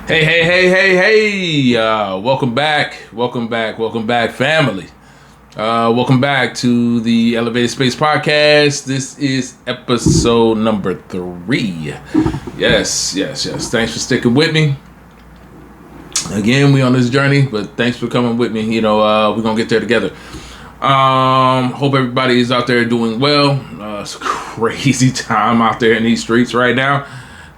Hey. Welcome back, family. Welcome back to the Elevated Space Podcast. This is episode number 3. Yes. Thanks for sticking with me. Again, we on this journey, but thanks for coming with me. We're going to get there together. Hope everybody is out there doing well. It's a crazy time out there in these streets right now.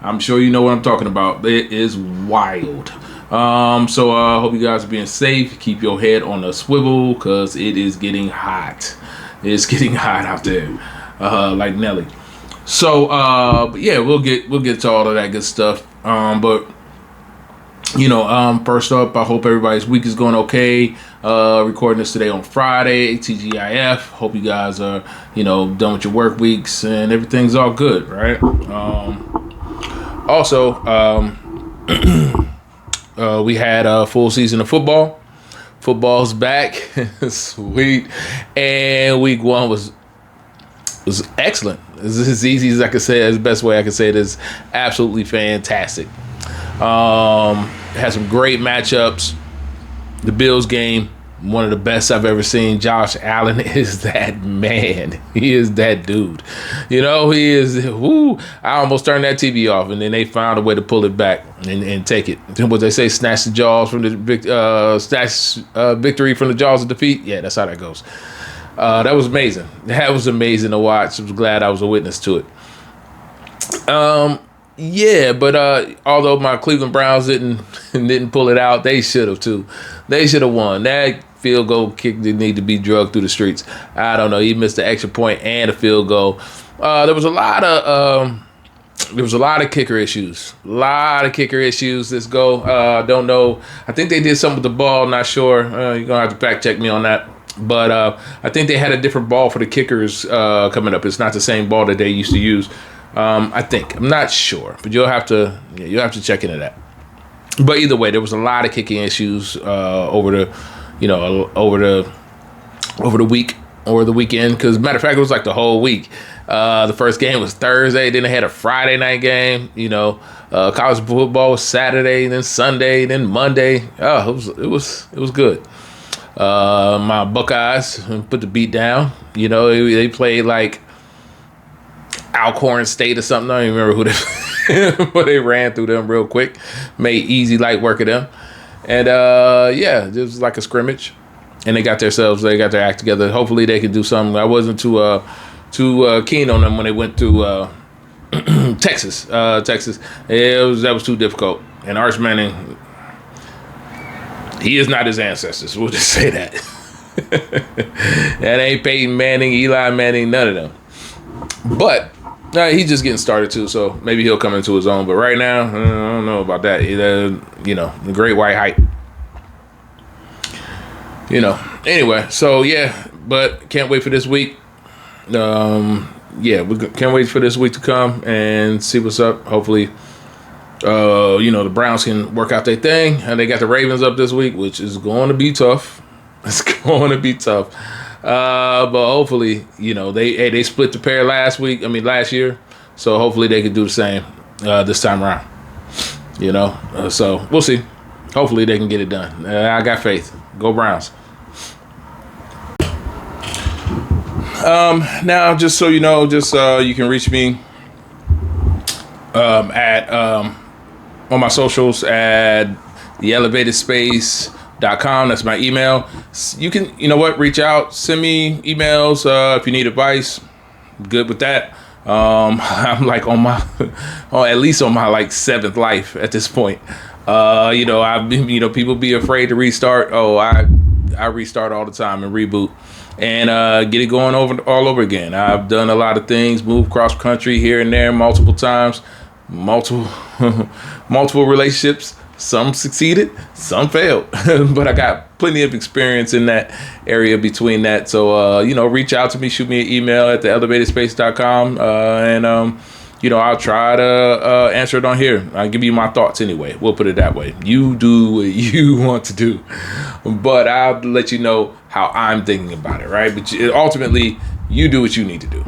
I'm sure you know what I'm talking about. It is wild. So hope you guys are being safe. Keep your head on the swivel because it is getting hot. It's getting hot out there, like Nelly. So, but yeah, we'll get to all of that good stuff. First up, I hope everybody's week is going okay. Recording this today on Friday, TGIF. Hope you guys are, done with your work weeks and everything's all good, right? Also, we had a full season of football. Football's back. Sweet. And week 1 was excellent. It's as easy as I could say it. As the best way I could say it is absolutely fantastic. Had some great matchups. The Bills game, one of the best I've ever seen. Josh Allen is that man. He is that dude. He is. I almost turned that TV off, and then they found a way to pull it back and take it. What they say, snatch the jaws from the victory from the jaws of defeat. Yeah, that's how that goes. That was amazing. That was amazing to watch. I was glad I was a witness to it. Although my Cleveland Browns didn't pull it out, they should have too. They should have won. That field goal kick didn't need to be drugged through the streets. I don't know. He missed the extra point and a field goal. There was a lot of kicker issues. This go. Don't know. I think they did something with the ball. Not sure. You're gonna have to fact check me on that. But I think they had a different ball for the kickers coming up. It's not the same ball that they used to use. I think. I'm not sure, but you'll have to check into that. But either way, there was a lot of kicking issues over the week or the weekend. Because matter of fact, it was like the whole week. The first game was Thursday. Then they had a Friday night game. College football was Saturday, then Sunday, then Monday. Oh, it was good. My Buckeyes put the beat down. They played like Alcorn State or something. I don't even remember who they but they ran through them real quick, made easy light work of them, and it was like a scrimmage, and they got their act together. Hopefully they can do something. I wasn't too keen on them when they went to Texas. That was too difficult. And Arch Manning, he is not his ancestors. We'll just say that. That ain't Peyton Manning, Eli Manning, none of them. But he's just getting started too, so maybe he'll come into his own. But right now, I don't know about that. The great white hype. Anyway, so yeah, but can't wait for this week. We can't wait for this week to come and see what's up. Hopefully, the Browns can work out their thing, and they got the Ravens up this week, which is going to be tough. It's going to be tough. But hopefully, they split the pair last year. So hopefully they can do the same this time around. So we'll see. Hopefully they can get it done. I got faith. Go Browns. Now, just so you know, you can reach me at on my socials at theelevatedspace.com. That's my email. You can, reach out, send me emails if you need advice. Good with that. I'm like at least on my like 7th life at this point. I've been, people be afraid to restart. I restart all the time and reboot and get it going all over again. I've done a lot of things, moved cross country here and there multiple times, multiple relationships. Some succeeded, some failed, but I got plenty of experience in that area between that. So, reach out to me, shoot me an email at theelevatedspace.com, and I'll try to answer it on here. I'll give you my thoughts anyway. We'll put it that way. You do what you want to do, but I'll let you know how I'm thinking about it, right? But ultimately, you do what you need to do.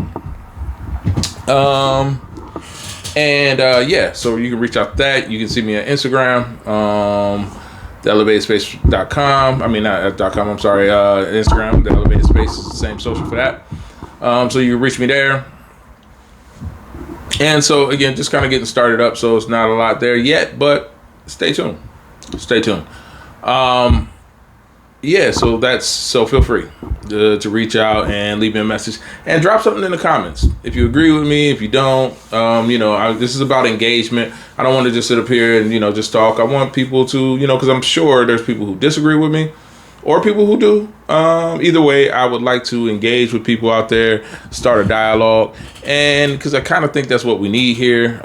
And yeah, so you can reach out to that. You can see me on Instagram, theelevatedspace.com. I mean, not .com, I'm sorry. Instagram, The Elevated Space is the same social for that. So you can reach me there. And so, again, just kind of getting started up. So it's not a lot there yet, but stay tuned. Stay tuned. Yeah, so feel free to reach out and leave me a message and drop something in the comments. If you agree with me, if you don't, this is about engagement. I don't want to just sit up here and, just talk. I want people to, because I'm sure there's people who disagree with me or people who do. Either way, I would like to engage with people out there, start a dialogue. And because I kind of think that's what we need here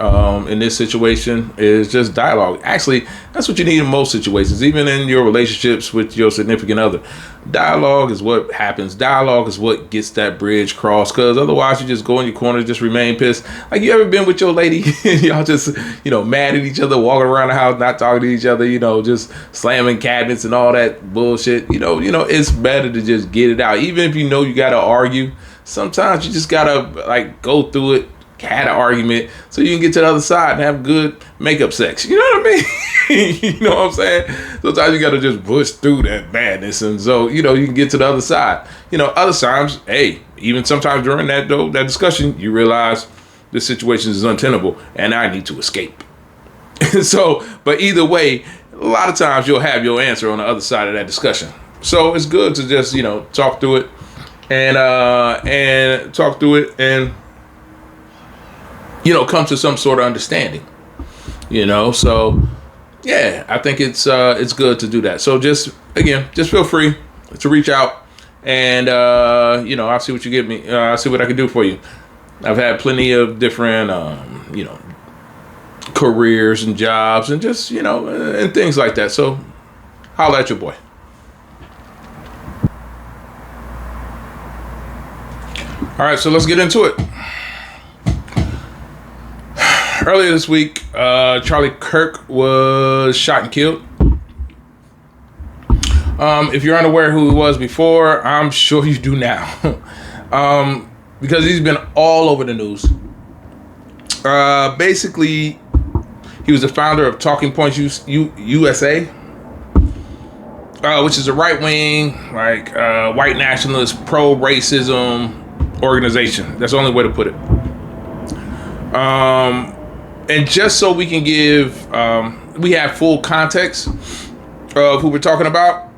in this situation is just dialogue. Actually, that's what you need in most situations, even in your relationships with your significant other. Dialogue is what happens. Dialogue is what gets that bridge crossed, because otherwise you just go in your corner, just remain pissed. Like, you ever been with your lady and y'all just, mad at each other, walking around the house, not talking to each other, just slamming cabinets and all that bullshit. It's better to just get it out. Even if you gotta argue, sometimes you just gotta go through it, had an argument, so you can get to the other side and have good makeup sex. You know what I mean? You know what I'm saying? Sometimes you gotta just push through that badness, and so you can get to the other side. Other times, hey, even sometimes during that discussion, you realize this situation is untenable and I need to escape. So, but either way, a lot of times you'll have your answer on the other side of that discussion. So it's good to just talk through it and talk through it and come to some sort of understanding. So yeah, I think it's good to do that. So just feel free to reach out and I'll see what you give me. I'll see what I can do for you. I've had plenty of different careers and jobs and just and things like that. So holla at your boy. All right, so let's get into it. Earlier this week, Charlie Kirk was shot and killed. If you're unaware who he was before, I'm sure you do now. Because he's been all over the news. Basically, he was the founder of Talking Points USA, which is a right-wing, white nationalist, pro-racism organization. That's the only way to put it. And just so we can we have full context of who we're talking about.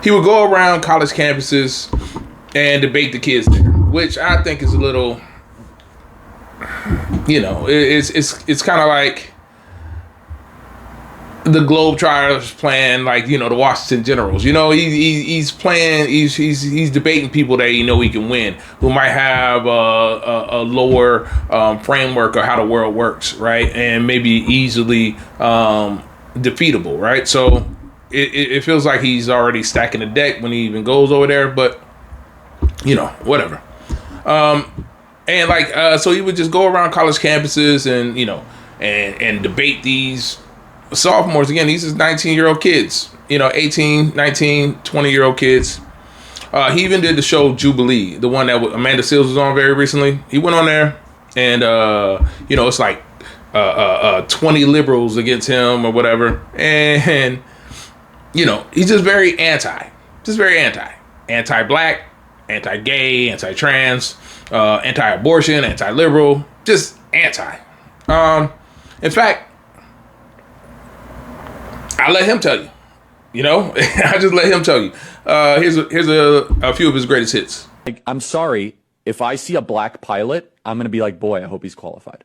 He would go around college campuses and debate the kids there, which I think is a little, it's kind of like the Globetrotters playing the Washington Generals. He's playing, he's debating people that he can win, who might have a lower framework of how the world works, right? And maybe easily defeatable, right? So it feels like he's already stacking the deck when he even goes over there, but whatever. So he would just go around college campuses and and debate these sophomores. Again, these is 19-year-old kids, 18, 19, 20-year-old kids. He even did the show Jubilee, the one that Amanda Seales was on very recently. He went on there and it's like 20 liberals against him or whatever, and he's just very anti-black, anti-gay, anti-trans, anti-abortion, anti-liberal, just anti. In fact, I let him tell you. I just let him tell you. Here's a few of his greatest hits. I'm sorry, if I see a black pilot, I'm going to be like, boy, I hope he's qualified.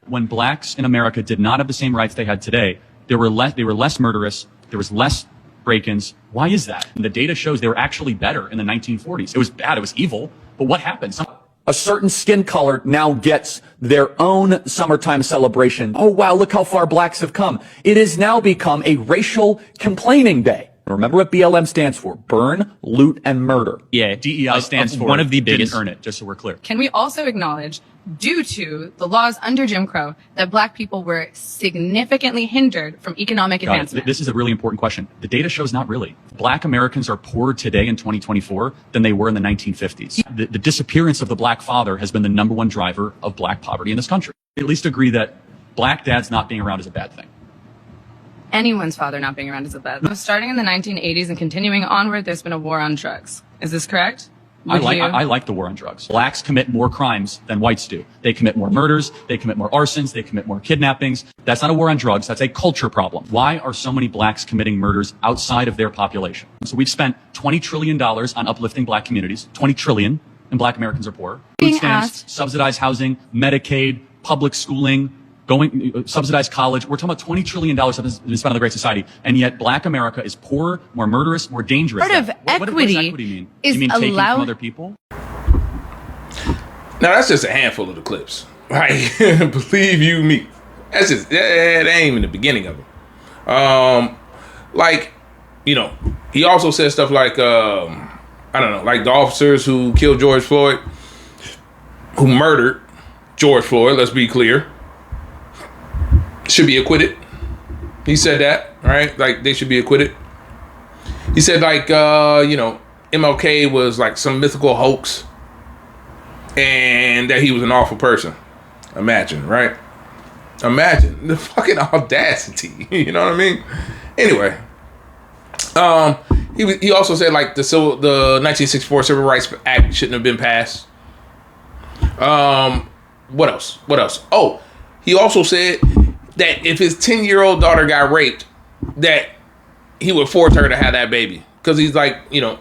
When blacks in America did not have the same rights they had today, they were less murderous, there was less break-ins. Why is that? And the data shows they were actually better in the 1940s. It was bad, it was evil, but what happened? A certain skin color now gets their own summertime celebration. Oh, wow, look how far blacks have come. It has now become a racial complaining day. Remember what BLM stands for: burn, loot, and murder. Yeah, DEI stands for one of the biggest. Didn't earn it, just so we're clear. Can we also acknowledge due to the laws under Jim Crow that black people were significantly hindered from economic advancement? This is a really important question. The data shows not really. Black Americans are poorer today in 2024 than they were in the 1950s. The disappearance of the black father has been the number one driver of black poverty in this country. At least agree that black dads not being around is a bad thing. Anyone's father not being around is a bad thing. Starting in the 1980s and continuing onward, there's been a war on drugs. Is this correct? I like the war on drugs. Blacks commit more crimes than whites do. They commit more murders. They commit more arsons. They commit more kidnappings. That's not a war on drugs. That's a culture problem. Why are so many blacks committing murders outside of their population? So we've spent $20 trillion on uplifting black communities. $20 trillion, and black Americans are poor. Food stamps, subsidized housing, Medicaid, public schooling, subsidized college. We're talking about $20 trillion that has been spent on the Great Society, and yet black America is poorer, more murderous, more dangerous. Part of equity what does equity mean? is you mean taking allow- from other people? Now that's just a handful of the clips, right? Believe you me, that ain't even the beginning of it. Like, you know, he also said stuff like, I don't know, like the officers who killed George Floyd, who murdered George Floyd. Let's be clear. Should be acquitted. He said that, right? Like they should be acquitted. He said like, you know, MLK was like some mythical hoax and that he was an awful person. Imagine, right? Imagine the fucking audacity. You know what I mean? Anyway, he also said like the 1964 Civil Rights Act shouldn't have been passed. What else? Oh, he also said that if his 10-year-old daughter got raped, that he would force her to have that baby because he's like, you know,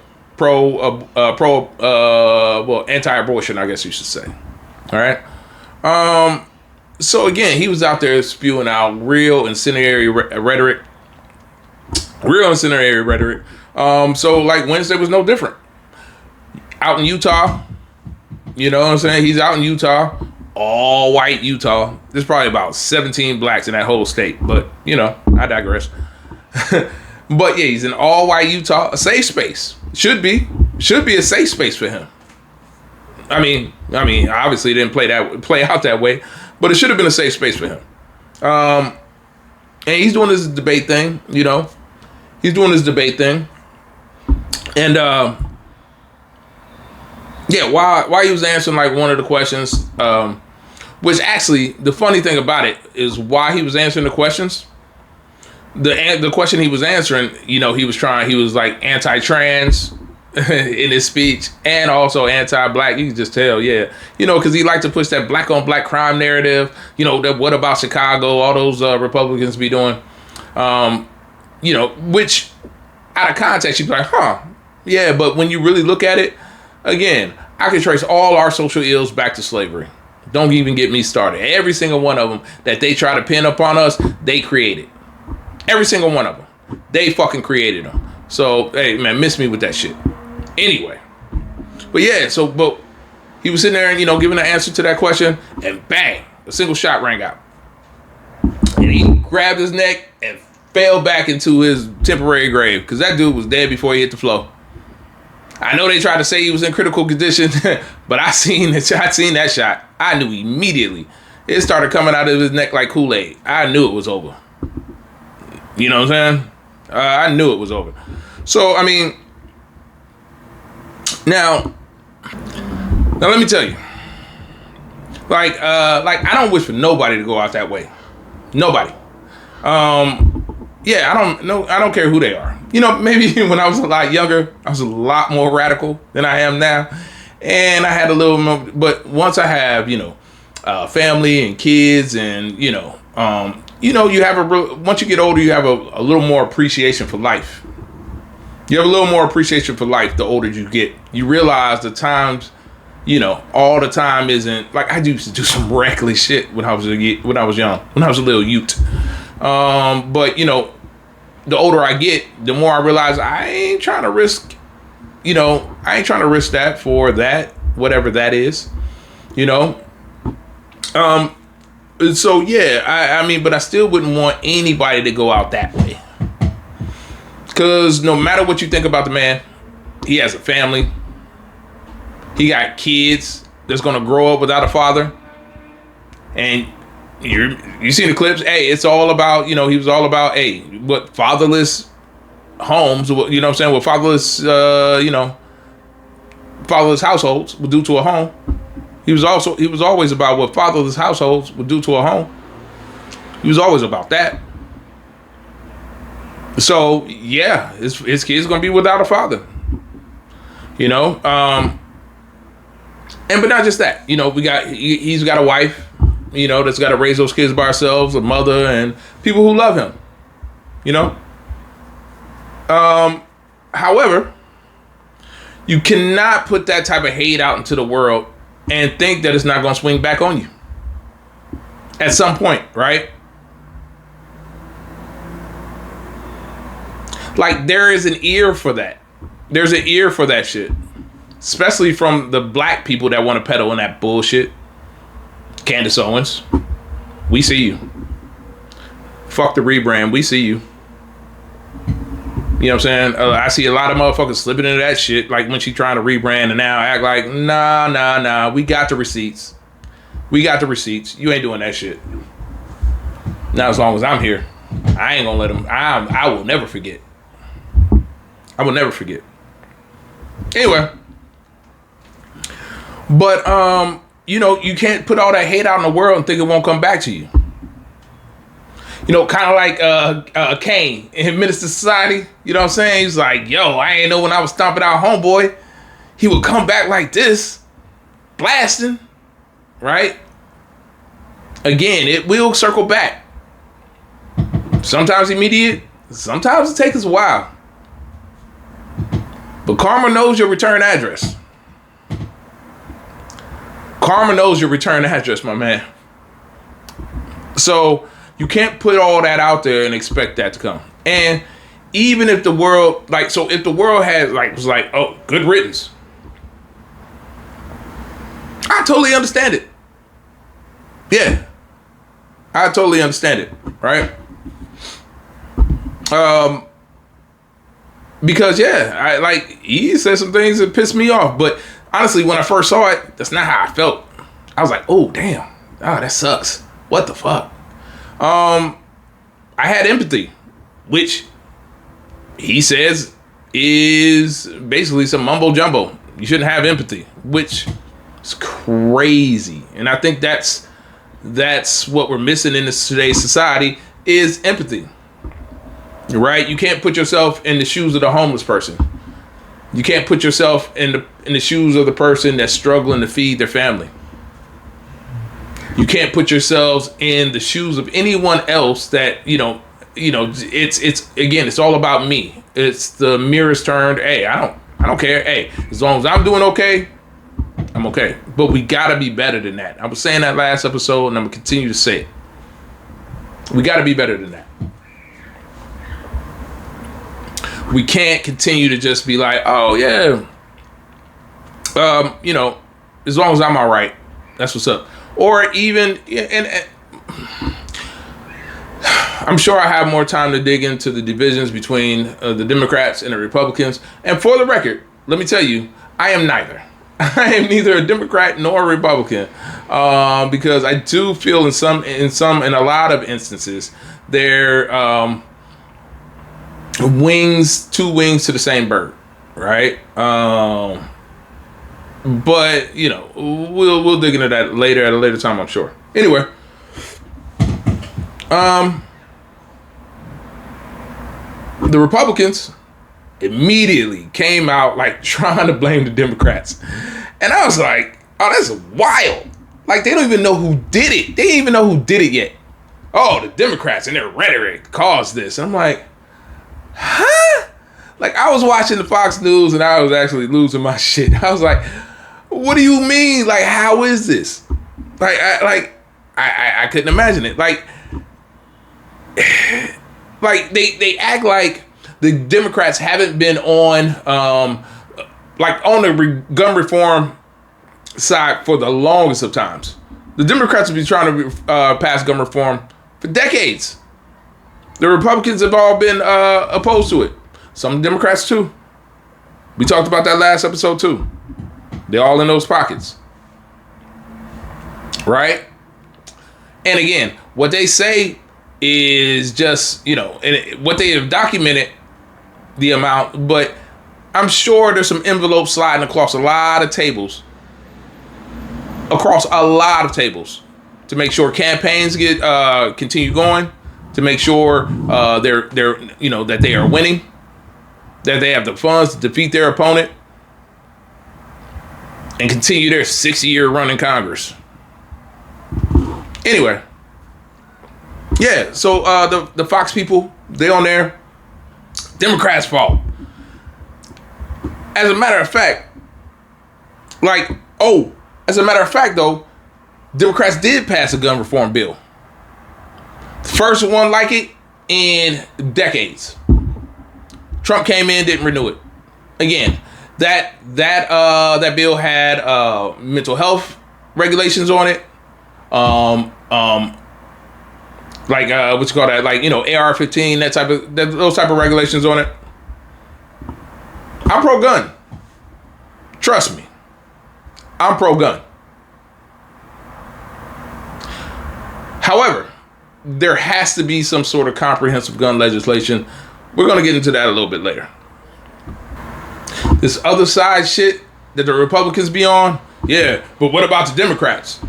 anti-abortion, I guess you should say. All right. So again, he was out there spewing out real incendiary rhetoric. So like Wednesday was no different. Out in Utah, you know what I'm saying? He's out in Utah. All white Utah. There's probably about 17 blacks in that whole state, but you know, I digress. But yeah, he's in all white Utah, a safe space. Should be a safe space for him. I mean, obviously it didn't play out that way, but it should have been a safe space for him. And he's doing this debate thing, you know. And yeah, while he was answering like one of the questions, which actually the funny thing about it is while he was answering the questions, the question he was answering, you know, he was like anti-trans in his speech and also anti-black. You can just tell, yeah, you know, because he liked to push that black on black crime narrative. You know, that what about Chicago? All those Republicans be doing, you know, which out of context you'd be like, yeah, but when you really look at it, again, I can trace all our social ills back to slavery. Don't even get me started. Every single one of them that they try to pin upon us, they created. Every single one of them. They fucking created them. So, hey, man, miss me with that shit. Anyway. But yeah, but he was sitting there and, you know, giving an answer to that question, and bang, a single shot rang out. And he grabbed his neck and fell back into his temporary grave because that dude was dead before he hit the floor. I know they tried to say he was in critical condition, but I seen that shot. I knew immediately. It started coming out of his neck like Kool-Aid. I knew it was over. You know what I'm saying? I knew it was over. So, I mean, now let me tell you. Like I don't wish for nobody to go out that way. Nobody. Yeah, I don't care who they are. You know, maybe when I was a lot younger, I was a lot more radical than I am now. And I had a little more, but once I have, you know, family and kids and, you know, you have once you get older, you have a little more appreciation for life. You have a little more appreciation for life the older you get. You realize the times, you know, all the time isn't, like I used to do some reckless shit when I was young, when I was a little youth. But, you know, the older I get, the more I realize I ain't trying to risk that for that, whatever that is, you know? So yeah, I mean, but I still wouldn't want anybody to go out that way. Cause no matter what you think about the man, he has a family. He got kids that's gonna grow up without a father. And you see the clips. Hey, it's all about, he was all about, what fatherless homes, you know what I'm saying, what fatherless, fatherless households would do to a home. He was always about what fatherless households would do to a home. He was always about that. So yeah, his kid's gonna be without a father. But not just that. He's got a wife, that's got to raise those kids by herself, a mother, and people who love him. However, you cannot put that type of hate out into the world and think that it's not going to swing back on you at some point, right? Like, there is an ear for that. There's an ear for that shit. Especially from the black people that want to peddle in that bullshit. Candace Owens, we see you. Fuck the rebrand, we see you. You know what I'm saying? I see a lot of motherfuckers slipping into that shit, like when she trying to rebrand and now act like, nah, we got the receipts. You ain't doing that shit. Not as long as I'm here. I ain't gonna let them. I will never forget. Anyway. But, you can't put all that hate out in the world and think it won't come back to you. Kind of like Kane in Minister Society. You know what I'm saying? He's like, yo, I ain't know when I was stomping out homeboy, he would come back like this, blasting, right? Again, it will circle back. Sometimes immediate, sometimes it takes us a while. But karma knows your return address. Karma knows your return address, my man. So you can't put all that out there and expect that to come. And even if the world, if the world was like, oh, good riddance, I totally understand it. Yeah, I totally understand it, right? Because he said some things that pissed me off, but honestly, when I first saw it, that's not how I felt. I was like, oh, damn. Oh, that sucks. What the fuck? I had empathy, which he says is basically some mumbo jumbo. You shouldn't have empathy, which is crazy. And I think that's what we're missing in today's society is empathy. Right? You can't put yourself in the shoes of the homeless person. You can't put yourself in the shoes of the person that's struggling to feed their family. You can't put yourselves in the shoes of anyone else that, it's all about me. It's the mirror's turned. Hey, I don't care. Hey, as long as I'm doing okay, I'm okay. But we gotta be better than that. I was saying that last episode and I'm gonna continue to say it. We gotta be better than that. We can't continue to just be like, oh yeah, as long as I'm all right, that's what's up. Or even, and I'm sure I have more time to dig into the divisions between the Democrats and the Republicans. And for the record, let me tell you, I am neither. I am neither a Democrat nor a Republican, because I do feel in a lot of instances, they're two wings to the same bird, right? But we'll dig into that later at a later time, I'm sure. Anyway, the Republicans immediately came out trying to blame the Democrats, and I was like, oh, that's wild. They don't even know who did it. They didn't even know who did it yet. Oh, the Democrats and their rhetoric caused this. I'm like, huh? I was watching the Fox News and I was actually losing my shit. I was like, what do you mean? How is this? I couldn't imagine it. They act like the Democrats haven't been on the gun reform side for the longest of times. The Democrats have been trying to pass gun reform for decades. The Republicans have all been opposed to it. Some Democrats too. We talked about that last episode too. They're all in those pockets. Right? And again, what they say is just, and what they have documented the amount, but I'm sure there's some envelopes sliding across a lot of tables. To make sure campaigns get continue going, to make sure they're that they are winning, that they have the funds to defeat their opponent and continue their 6-year run in Congress. Anyway, yeah. So the Fox people, they on there. Democrats' fault. As a matter of fact, though, Democrats did pass a gun reform bill. First one like it in decades. Trump came in, didn't renew it. Again, that bill had mental health regulations on it. What you call that? AR-15, those type of regulations on it. I'm pro-gun. Trust me. I'm pro-gun. However, there has to be some sort of comprehensive gun legislation. We're going to get into that a little bit later. This other side shit that the Republicans be on, yeah, but what about the Democrats?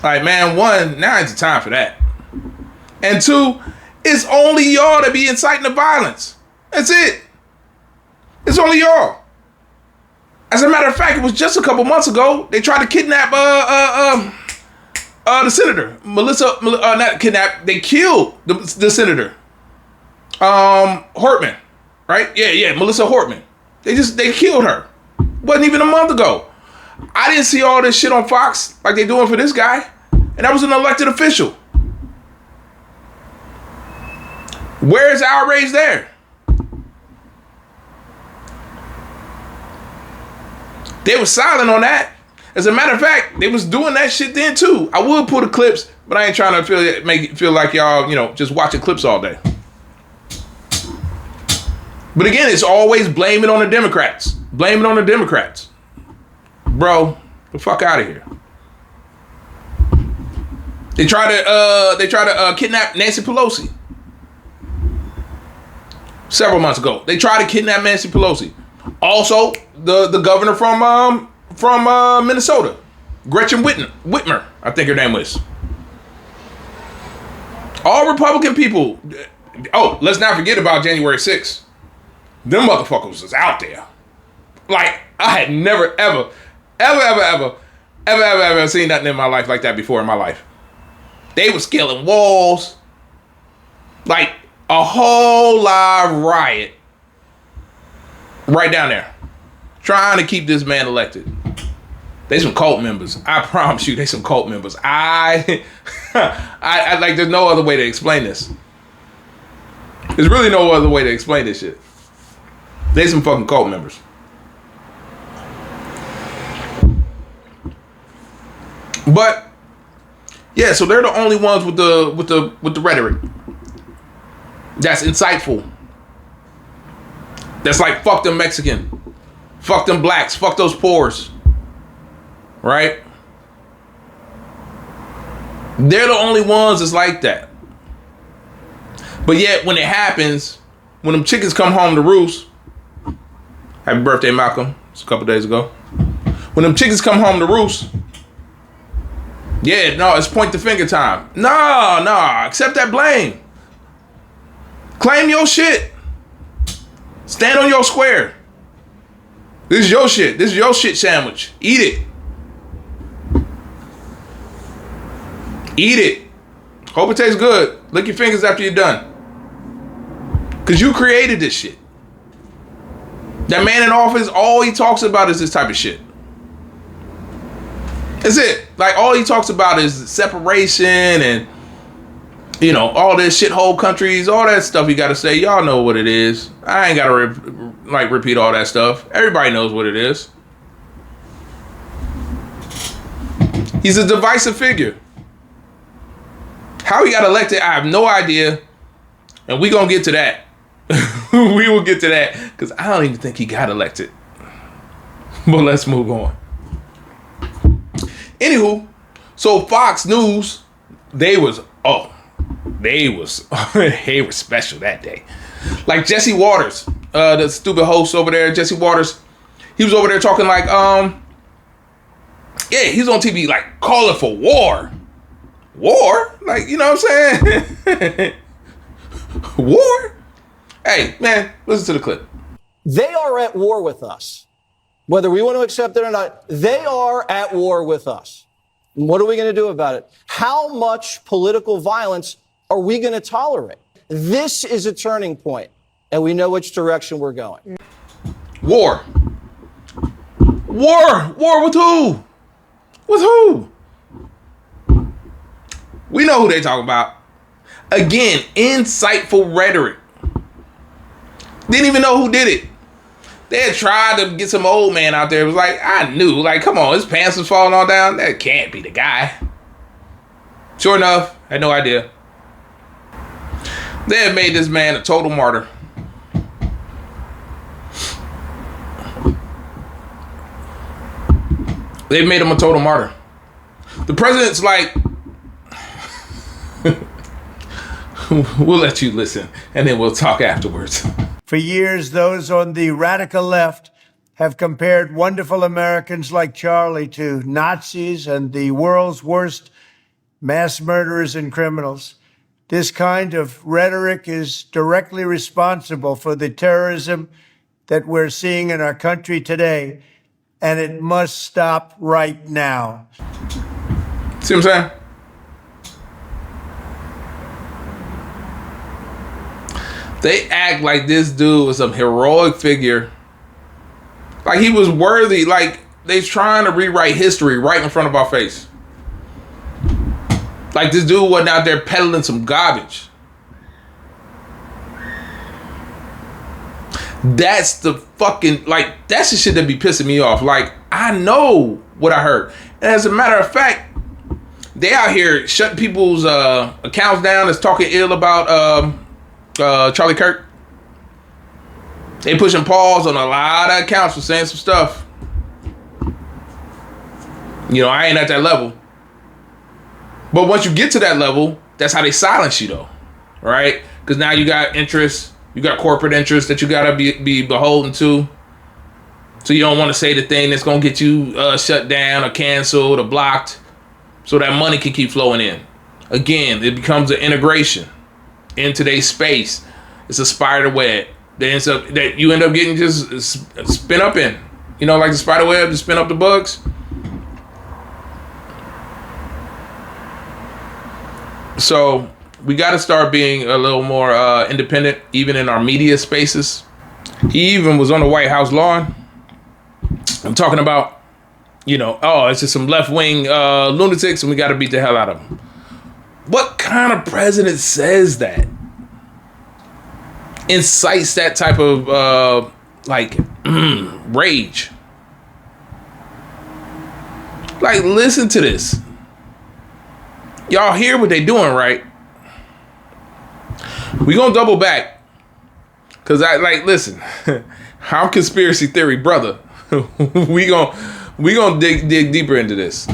Man, one, now ain't the time for that. And two, it's only y'all that be inciting the violence. That's it. It's only y'all. As a matter of fact, it was just a couple months ago, they tried to kidnap the senator. Not kidnap, they killed the senator. Hortman, right? Yeah, Melissa Hortman. They killed her. Wasn't even a month ago. I didn't see all this shit on Fox like they doing for this guy. And that was an elected official. Where is outrage there? They were silent on that. As a matter of fact, they was doing that shit then too. I would pull the clips, but I ain't trying to make it feel like y'all, just watching clips all day. But again, it's always blaming on the Democrats. Blaming on the Democrats. Bro, the fuck out of here. They try to kidnap Nancy Pelosi. Several months ago, they tried to kidnap Nancy Pelosi. Also, the governor from Minnesota, Gretchen Whitmer, I think her name was. All Republican people. Oh, let's not forget about January 6th. Them motherfuckers was out there. Like, I had never, ever seen nothing in my life like that before in my life. They were scaling walls. Like, a whole live riot. Right down there. Trying to keep this man elected. They some cult members. I promise you, they some cult members. I like, there's no other way to explain this. There's really no other way to explain this shit. They some fucking cult members. But yeah, so they're the only ones with the rhetoric that's insightful. That's like, fuck them Mexican, fuck them blacks, fuck those poors. Right? They're the only ones that's like that. But yet when it happens, when them chickens come home to roost, happy birthday, Malcolm, it's a couple days ago. When them chickens come home to roost, yeah, no, it's point the finger time. No, accept that blame. Claim your shit. Stand on your square. This is your shit. This is your shit sandwich. Eat it. Eat it. Hope it tastes good. Lick your fingers after you're done. Because you created this shit. That man in office, all he talks about is this type of shit. That's it. Like, all he talks about is separation and, all this shithole countries, all that stuff he got to say. Y'all know what it is. I ain't got to repeat all that stuff. Everybody knows what it is. He's a divisive figure. How he got elected, I have no idea. And we going to get to that. We will get to that because I don't even think he got elected. But let's move on. Anywho, so Fox News, they was they were special that day. Like Jesse Waters, the stupid host over there, Jesse Waters, he was over there talking like, yeah, he's on TV like calling for war. War? Like, you know what I'm saying? War? Hey, man, listen to the clip. They are at war with us. Whether we want to accept it or not, they are at war with us. And what are we going to do about it? How much political violence are we going to tolerate? This is a turning point, and we know which direction we're going. War. War with who? With who? We know who they talking about. Again, insightful rhetoric. Didn't even know who did it. They had tried to get some old man out there. It was like, I knew. Like, come on, his pants was falling all down. That can't be the guy. Sure enough, had no idea. They had made this man a total martyr. They've made him a total martyr. The president's like, we'll let you listen, and then we'll talk afterwards. For years, those on the radical left have compared wonderful Americans like Charlie to Nazis and the world's worst mass murderers and criminals. This kind of rhetoric is directly responsible for the terrorism that we're seeing in our country today, and it must stop right now. See what I'm saying? They act like this dude was some heroic figure. Like he was worthy. Like they're trying to rewrite history right in front of our face. Like this dude wasn't out there peddling some garbage. That's the fucking, like, that's the shit that be pissing me off. Like, I know what I heard. And as a matter of fact, they out here shutting people's accounts down that's talking ill about Charlie Kirk. They pushing pause on a lot of accounts for saying some stuff. You know, I ain't at that level. But once you get to that level, that's how they silence you though. Right? Because now you got interests, you got corporate interests that you gotta be beholden to. So you don't want to say the thing that's gonna get you shut down or canceled or blocked, so that money can keep flowing in. Again, it becomes an integration in today's space. It's a spider web that you end up getting just spin up in. You know, like the spider web to spin up the bugs. So we got to start being a little more independent, even in our media spaces. He even was on the White House lawn. I'm talking about, you know, oh, it's just some left-wing lunatics and we got to beat the hell out of them. What kind of president says that? Incites that type of, rage. Like, listen to this. Y'all hear what they doing, right? We gonna double back. Cause listen, I'm conspiracy theory brother. we gonna dig deeper into this.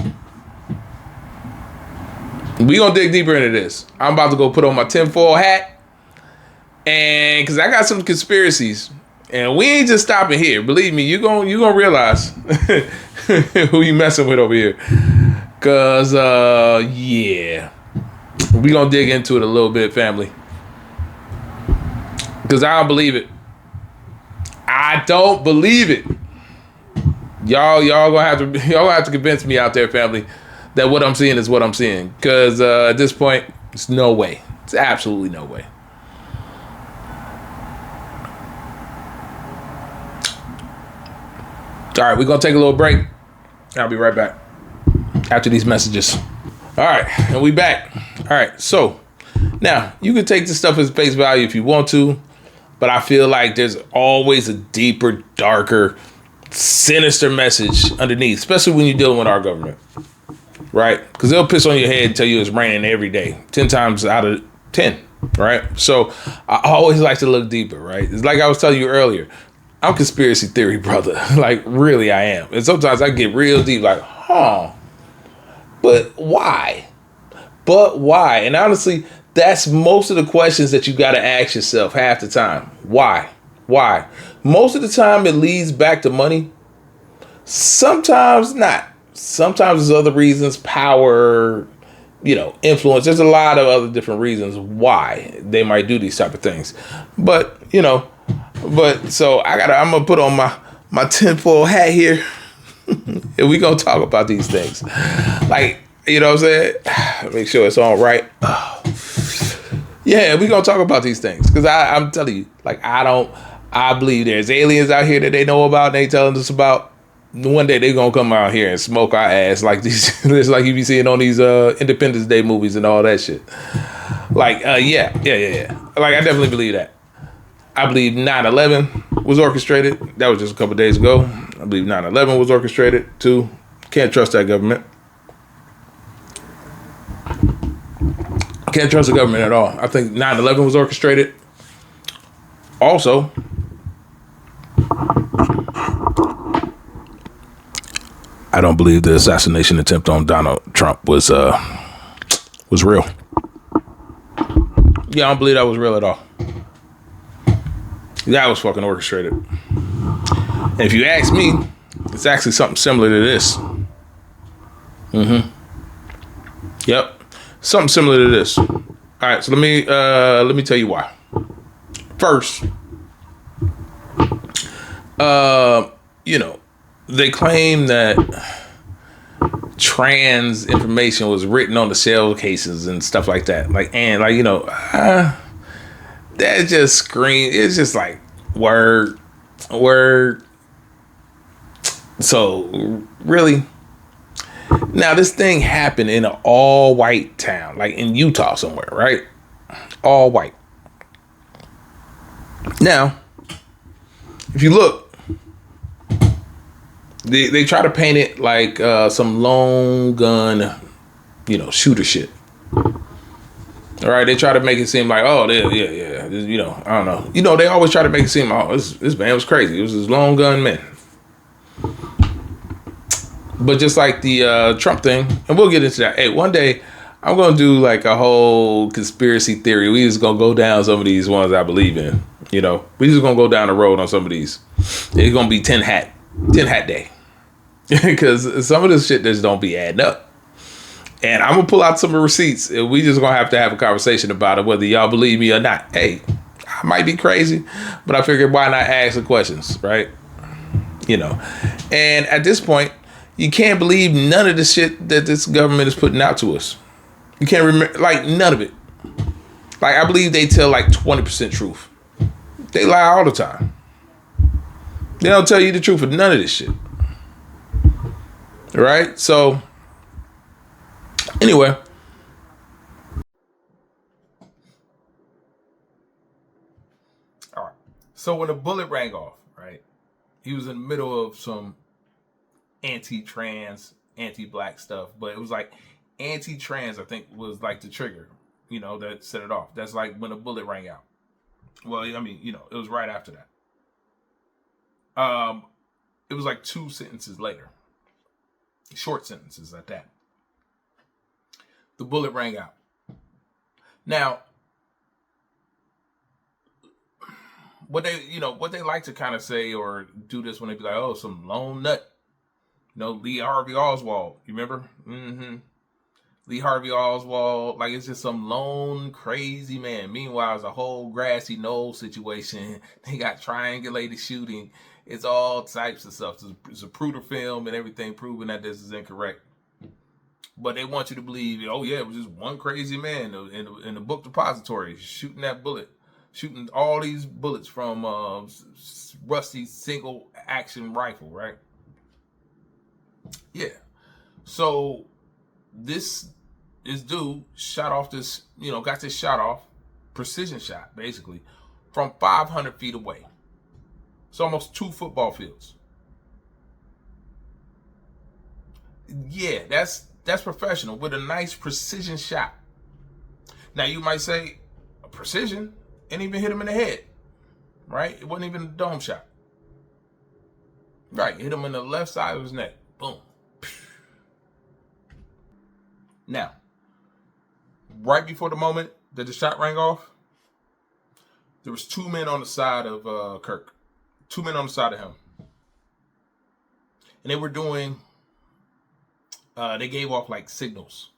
We gonna dig deeper into this. I'm about to go put on my tinfoil hat, and cause I got some conspiracies, and we ain't just stopping here. Believe me, you gonna realize who you messing with over here. Cause yeah, we gonna dig into it a little bit, family. Cause I don't believe it. I don't believe it. Y'all gonna have to convince me out there, family, that what I'm seeing is what I'm seeing. Cause at this point, it's no way. It's absolutely no way. All right, we're gonna take a little break. I'll be right back after these messages. All right, and we back. All right, so now you can take this stuff as face value if you want to, but I feel like there's always a deeper, darker, sinister message underneath, especially when you're dealing with our government, right? Because they'll piss on your head and tell you it's raining every day, 10 times out of 10, right? So I always like to look deeper, right? It's like I was telling you earlier, I'm conspiracy theory brother. Like, really, I am. And sometimes I get real deep, like, but why? But why? And honestly, that's most of the questions that you got to ask yourself half the time. Why? Why? Most of the time it leads back to money. Sometimes not. Sometimes there's other reasons, power, influence. There's a lot of other different reasons why they might do these type of things. But, so I'm going to put on my tinfoil hat here and we going to talk about these things. Like, you know what I'm saying? Make sure it's all right. Yeah, we going to talk about these things because I'm telling you, like, I believe there's aliens out here that they know about and they telling us about. One day they're gonna come out here and smoke our ass like these, just like you be seeing on these Independence Day movies and all that shit. Like, yeah. Like, I definitely believe that. I believe 9/11 was orchestrated. That was just a couple days ago. I believe 9/11 was orchestrated too. Can't trust that government. Can't trust the government at all. I think 9/11 was orchestrated. Also, I don't believe the assassination attempt on Donald Trump was real. Yeah, I don't believe that was real at all. That was fucking orchestrated. And if you ask me, it's actually something similar to this. Yep. Something similar to this. All right, so let me tell you why. First, they claim that trans information was written on the shell cases and stuff like that. That just screams. It's just like word. So really, now this thing happened in an all white town, like in Utah somewhere, right? All white. Now, if you look, they try to paint it like some lone gun, shooter shit. All right, they try to make it seem like, oh, yeah, I don't know. They always try to make it seem, oh, this man was crazy. It was this lone gun man. But just like the Trump thing, and we'll get into that. Hey, one day I'm gonna do like a whole conspiracy theory. We just gonna go down some of these ones I believe in. We just gonna go down the road on some of these. It's gonna be 10 hat day. Because some of this shit just don't be adding up. And I'm gonna pull out some of the receipts and we just gonna have to have a conversation about it, whether y'all believe me or not. Hey, I might be crazy, but I figured why not ask the questions, right? And at this point, you can't believe none of the shit that this government is putting out to us. You can't remember, like, none of it. Like, I believe they tell like 20% truth. They lie all the time. They don't tell you the truth of none of this shit. Right? So, anyway. All right. So when the bullet rang off, right? He was in the middle of some anti-trans, anti-black stuff, but it was like anti-trans, I think, was like the trigger, that set it off. That's like when a bullet rang out. Well, I mean, it was right after that. It was like 2 sentences later. Short sentences at that. The bullet rang out. Now, what they like to kind of say or do this when they be like, oh, some lone nut. Lee Harvey Oswald. You remember? Lee Harvey Oswald, like it's just some lone crazy man. Meanwhile, it's a whole grassy knoll situation. They got triangulated shooting. It's all types of stuff. It's a Pruder film and everything proving that this is incorrect. But they want you to believe, oh yeah, it was just one crazy man in the book depository shooting that bullet, shooting all these bullets from rusty single action rifle, right? Yeah. So this dude shot off this, got this shot off, precision shot, basically, from 500 feet away. It's almost 2 football fields. Yeah, that's professional with a nice precision shot. Now you might say, precision? Ain't even hit him in the head, right? It wasn't even a dome shot. Right, hit him in the left side of his neck. Boom. Now, right before the moment that the shot rang off, there was 2 men on the side of Kirk. 2 men on the side of him. And they were doing, they gave off like signals.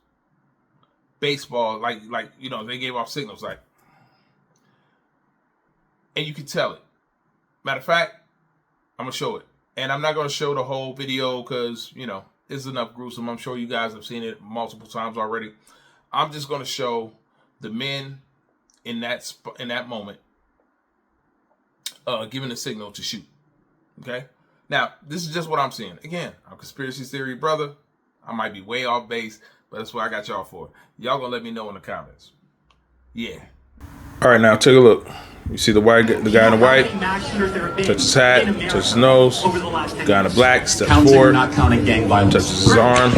Baseball, like they gave off signals like, and you could tell it. Matter of fact, I'm going to show it. And I'm not going to show the whole video because, it's enough gruesome. I'm sure you guys have seen it multiple times already. I'm just going to show the men in that moment giving a signal to shoot. Okay? Now, this is just what I'm seeing. Again, I'm a conspiracy theory brother. I might be way off base, but that's what I got y'all for. Y'all gonna let me know in the comments. Yeah. All right, now take a look. You see the guy in the white, touch his hat, touch his nose. The guy in the black steps forward, not counting gang violence. touches his arm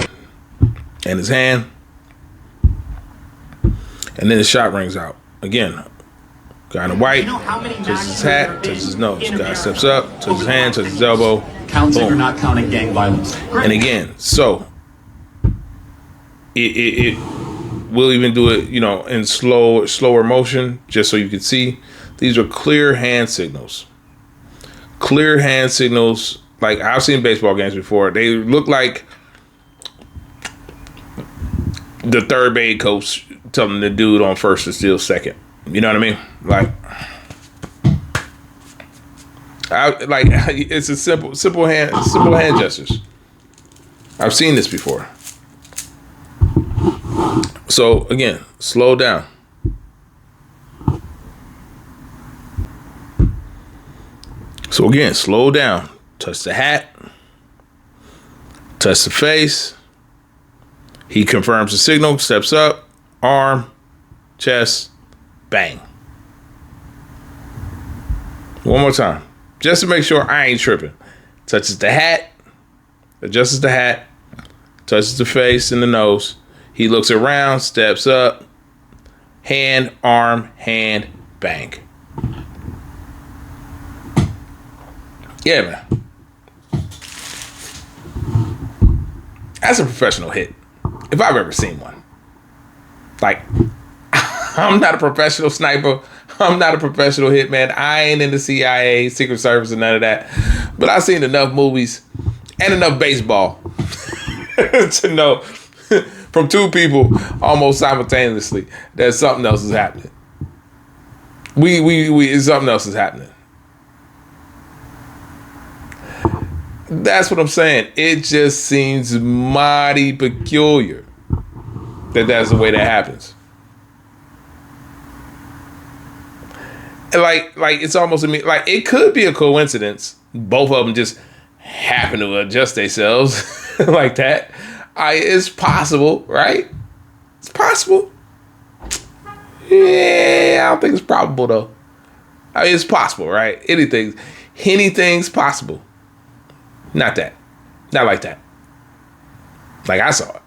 and his hand. And then the shot rings out. Again, guy in the white, touches his hat, touches his nose. Guy steps up, touches his hand, touches his elbow. Counting or not counting gang violence. And again, so it we'll even do it, in slower motion, just so you can see. These are clear hand signals. Clear hand signals. Like I've seen baseball games before. They look like the third base coach telling the dude on first to steal second. You know what I mean? It's a simple hand gestures. I've seen this before. So again, slow down. So again, slow down. Touch the hat. Touch the face. He confirms the signal, steps up, arm, chest, bang. One more time. Just to make sure I ain't tripping. Touches the hat, adjusts the hat, touches the face and the nose. He looks around, steps up, hand, arm, hand, bang. Yeah, man. That's a professional hit, if I've ever seen one. Like, I'm not a professional sniper. I'm not a professional hitman. I ain't in the CIA, Secret Service, and none of that. But I've seen enough movies and enough baseball to know from 2 people almost simultaneously that something else is happening. Something else is happening. That's what I'm saying. It just seems mighty peculiar that that's the way that happens. Like it's almost like it could be a coincidence. Both of them just happen to adjust themselves like that. It's possible, right? It's possible. Yeah, I don't think it's probable though. It's possible, right? Anything's possible. Not that. Not like that. Like I saw it.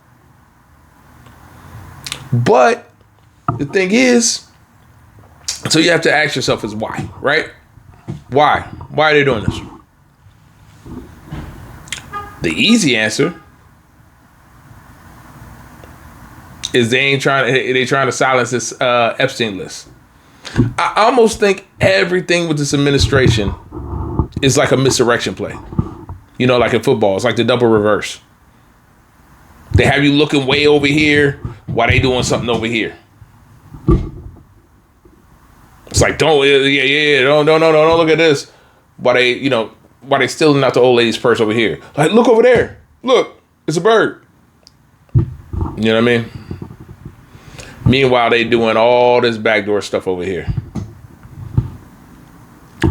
But the thing is, so you have to ask yourself is why, right? Why? Why are they doing this? The easy answer is they trying to silence this Epstein list. I almost think everything with this administration is like a misdirection play. Like in football, it's like the double reverse. They have you looking way over here while they doing something over here. It's like, don't look at this. While they stealing out the old lady's purse over here. Like, look over there. Look, it's a bird. You know what I mean? Meanwhile, they doing all this backdoor stuff over here.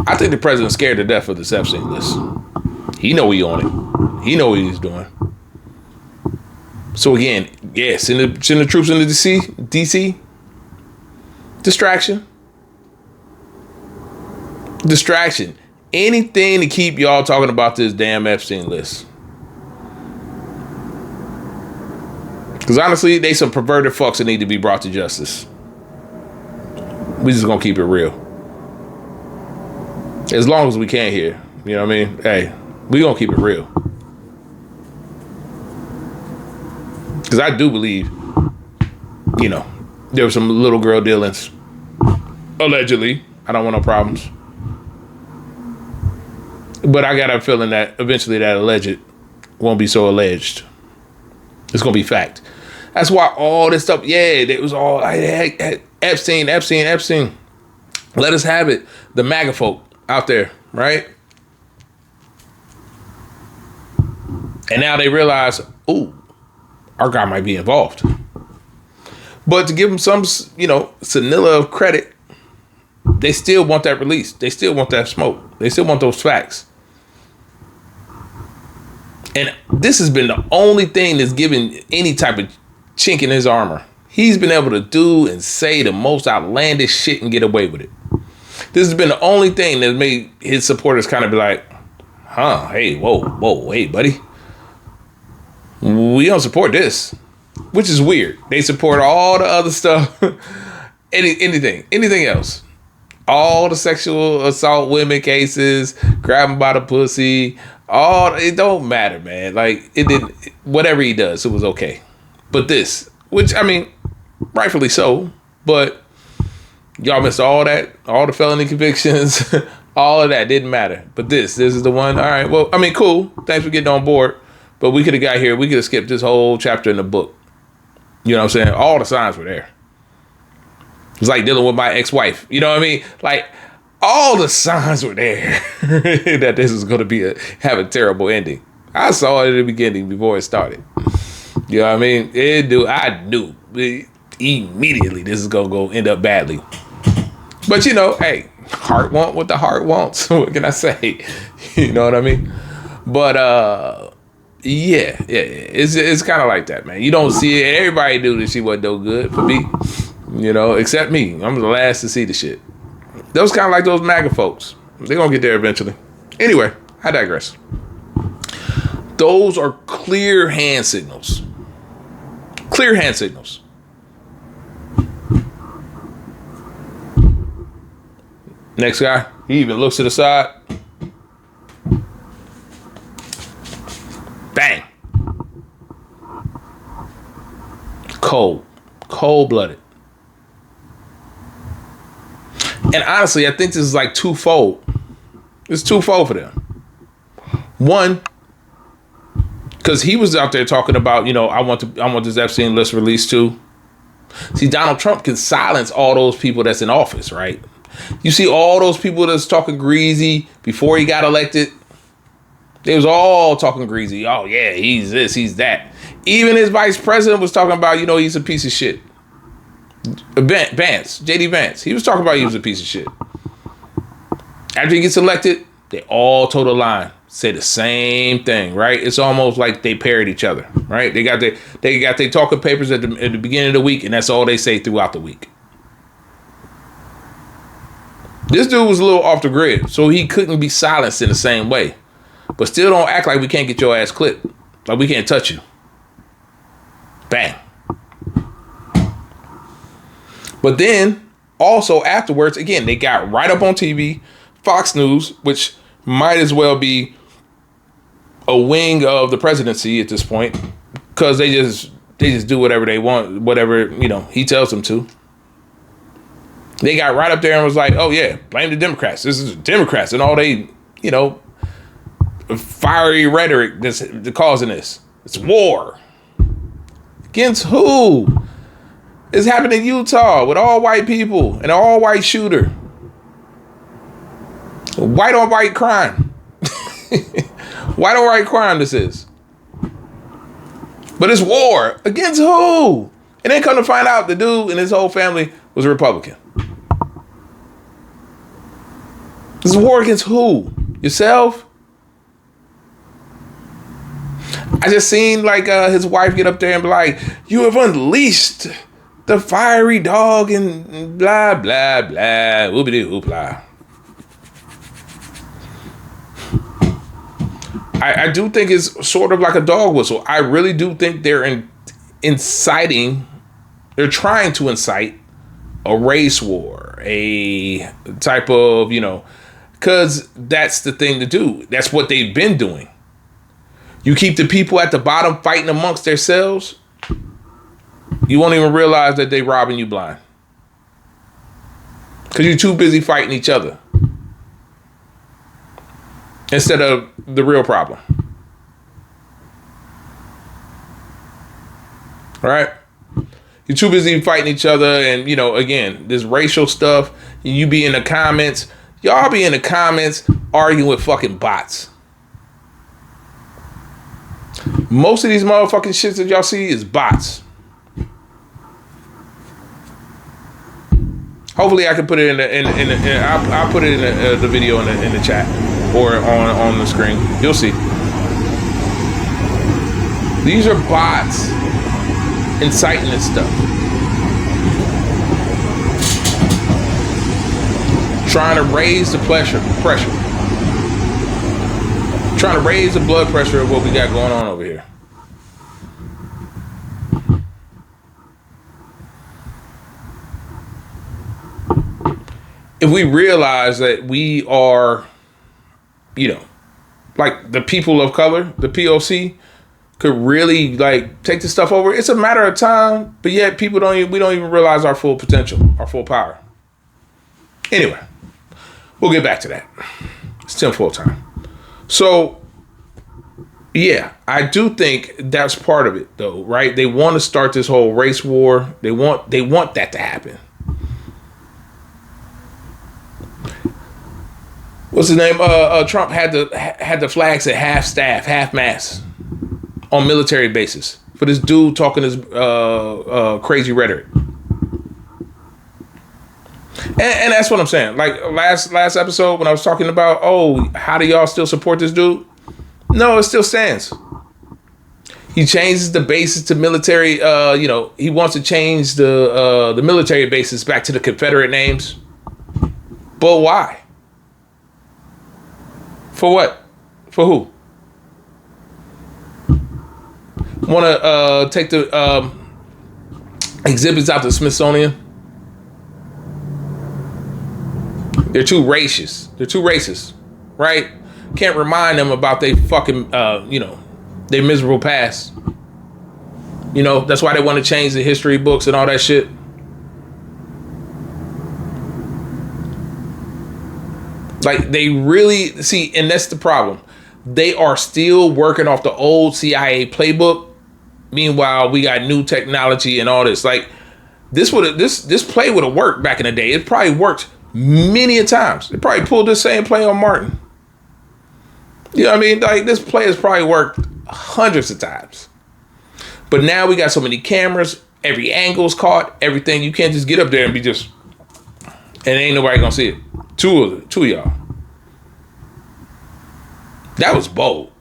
I think the president's scared to death of this Epstein list. He know he on it. He know what he's doing. So again, send the troops into DC. Distraction. Anything to keep y'all talking about this damn Epstein list. Because honestly, they some perverted fucks that need to be brought to justice. We just gonna keep it real. As long as we can here. You know what I mean? Hey, we gonna keep it real. Because I do believe, there was some little girl dealings. Allegedly. I don't want no problems. But I got a feeling that eventually that alleged won't be so alleged. It's going to be fact. That's why all this stuff, it was all Epstein. Let us have it. The MAGA folk out there, right? And now they realize, our guy might be involved. But to give them some, vanilla of credit, they still want that release. They still want that smoke. They still want those facts. And this has been the only thing that's given any type of chink in his armor. He's been able to do and say the most outlandish shit and get away with it. This has been the only thing that made his supporters kind of be like, hey, whoa, hey, buddy. We don't support this, which is weird. They support all the other stuff, anything else. All the sexual assault women cases, grabbing by the pussy, it don't matter, man. Like, it didn't, whatever he does, it was okay. But this, which, I mean, rightfully so, but y'all missed all that, all the felony convictions, all of that didn't matter. But this is the one. All right, well, I mean, cool. Thanks for getting on board. But we could have got here. We could have skipped this whole chapter in the book. You know what I'm saying? All the signs were there. It was like dealing with my ex-wife. You know what I mean? Like, all the signs were there that this was going to have a terrible ending. I saw it at the beginning before it started. You know what I mean? I knew immediately this is going to end up badly. But, hey, heart want what the heart wants. What can I say? You know what I mean? But, yeah, it's kind of like that, man. You don't see it. Everybody knew that she wasn't no good for me, except me. I'm the last to see the shit. Those kind of like those MAGA folks. They're going to get there eventually. Anyway, I digress. Those are clear hand signals. Clear hand signals. Next guy, he even looks to the side. Bang. Cold-blooded. And honestly, I think this is like twofold. It's twofold for them. One, because he was out there talking about, I want this Epstein list released too. See, Donald Trump can silence all those people that's in office, right? You see all those people that's talking greasy before he got elected. They was all talking greasy. Oh, yeah, he's this, he's that. Even his vice president was talking about, he's a piece of shit. Vance, J.D. Vance. He was talking about he was a piece of shit. After he gets elected, they all toe the line. Say the same thing, right? It's almost like they parrot each other, right? They got their talking papers at the beginning of the week, and that's all they say throughout the week. This dude was a little off the grid, so he couldn't be silenced in the same way. But still don't act like we can't get your ass clipped. Like we can't touch you. Bang. But then, also afterwards, again, they got right up on TV, Fox News, which might as well be a wing of the presidency at this point, because they just do whatever they want, whatever, he tells them to. They got right up there and was like, oh yeah, blame the Democrats. This is the Democrats and all they, fiery rhetoric that's causing this. It's war. Against who? It's happened in Utah with all white people and an all white shooter. White on white crime. White on white crime this is. But it's war. Against who? And then come to find out the dude and his whole family was a Republican. This is war against who? Yourself? I just seen his wife get up there and be like, you have unleashed the fiery dog and blah, blah, blah, whoopity whoopla. I do think it's sort of like a dog whistle. I really do think they're inciting, they're trying to incite a race war, a type of, because that's the thing to do. That's what they've been doing. You keep the people at the bottom fighting amongst themselves, You won't even realize that they robbing you blind. Because you're too busy fighting each other. Instead of the real problem. Right? You're too busy fighting each other, and again, this racial stuff. You be in the comments. Y'all be in the comments arguing with fucking bots. Most of these motherfucking shits that y'all see is bots. Hopefully, I can put it I'll put it in the video in the chat or on the screen. You'll see. These are bots inciting this stuff. Trying to raise the pressure. Trying to raise the blood pressure of what we got going on over here. If we realize that we are, like the people of color, the POC, could really take this stuff over. It's a matter of time, but yet we don't even realize our full potential, our full power. Anyway, we'll get back to that. It's 10 full time. So, yeah, I do think that's part of it, though, right? They want to start this whole race war. They want that to happen. What's his name? Trump had the flags at half staff, half mast on military bases for this dude talking his crazy rhetoric. And that's what I'm saying. Like last episode when I was talking about, how do y'all still support this dude? No, it still stands. He changes the bases to military. He wants to change the military bases back to the Confederate names. But why? For what? For who? Want to take the exhibits out to the Smithsonian? They're too racist. They're too racist, right? Can't remind them about their fucking, their miserable past. That's why they want to change the history books and all that shit. Like, they really, see, and that's the problem. They are still working off the old CIA playbook. Meanwhile, we got new technology and all this. Like, this play would have worked back in the day. It probably worked many a times. They probably pulled this same play on Martin. You know what I mean? Like, this play has probably worked hundreds of times. But now we got so many cameras. Every angle's caught. Everything. You can't just get up there and be just... And ain't nobody gonna see it. Two of y'all. That was bold.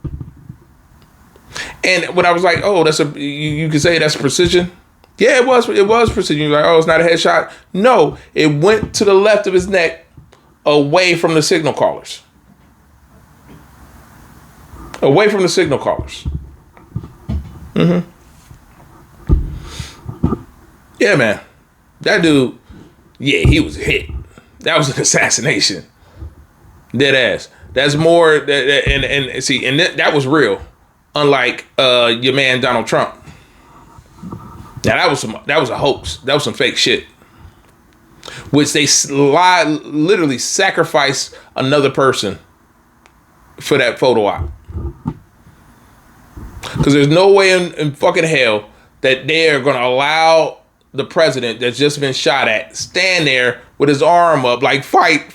And when I was like, you could say that's precision. Yeah, it was precision. You're like, it's not a headshot. No, it went to the left of his neck, away from the signal callers. Away from the signal callers. Mm-hmm. Yeah, man. That dude, he was hit. That was an assassination. Dead ass. That's more, and see, and that was real. Unlike your man Donald Trump. Now that was a hoax. That was some fake shit. Which they literally sacrificed another person for that photo op. Because there's no way in fucking hell that they are going to allow the president that's just been shot at stand there with his arm up like fight.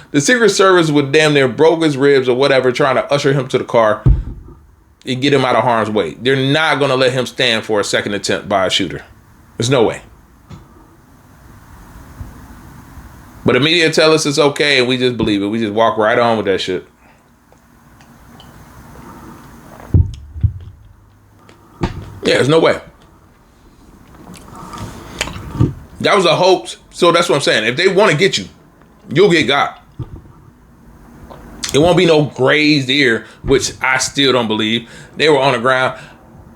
The Secret Service would damn near broke his ribs or whatever trying to usher him to the car and get him out of harm's way. They're not going to let him stand for a second attempt by a shooter. There's no way. But the media tell us it's okay and we just believe it. We just walk right on with that shit. Yeah, there's no way. That was a hoax. So that's what I'm saying. If they want to get you, you'll get got. It won't be no grazed ear, which I still don't believe. They were on the ground.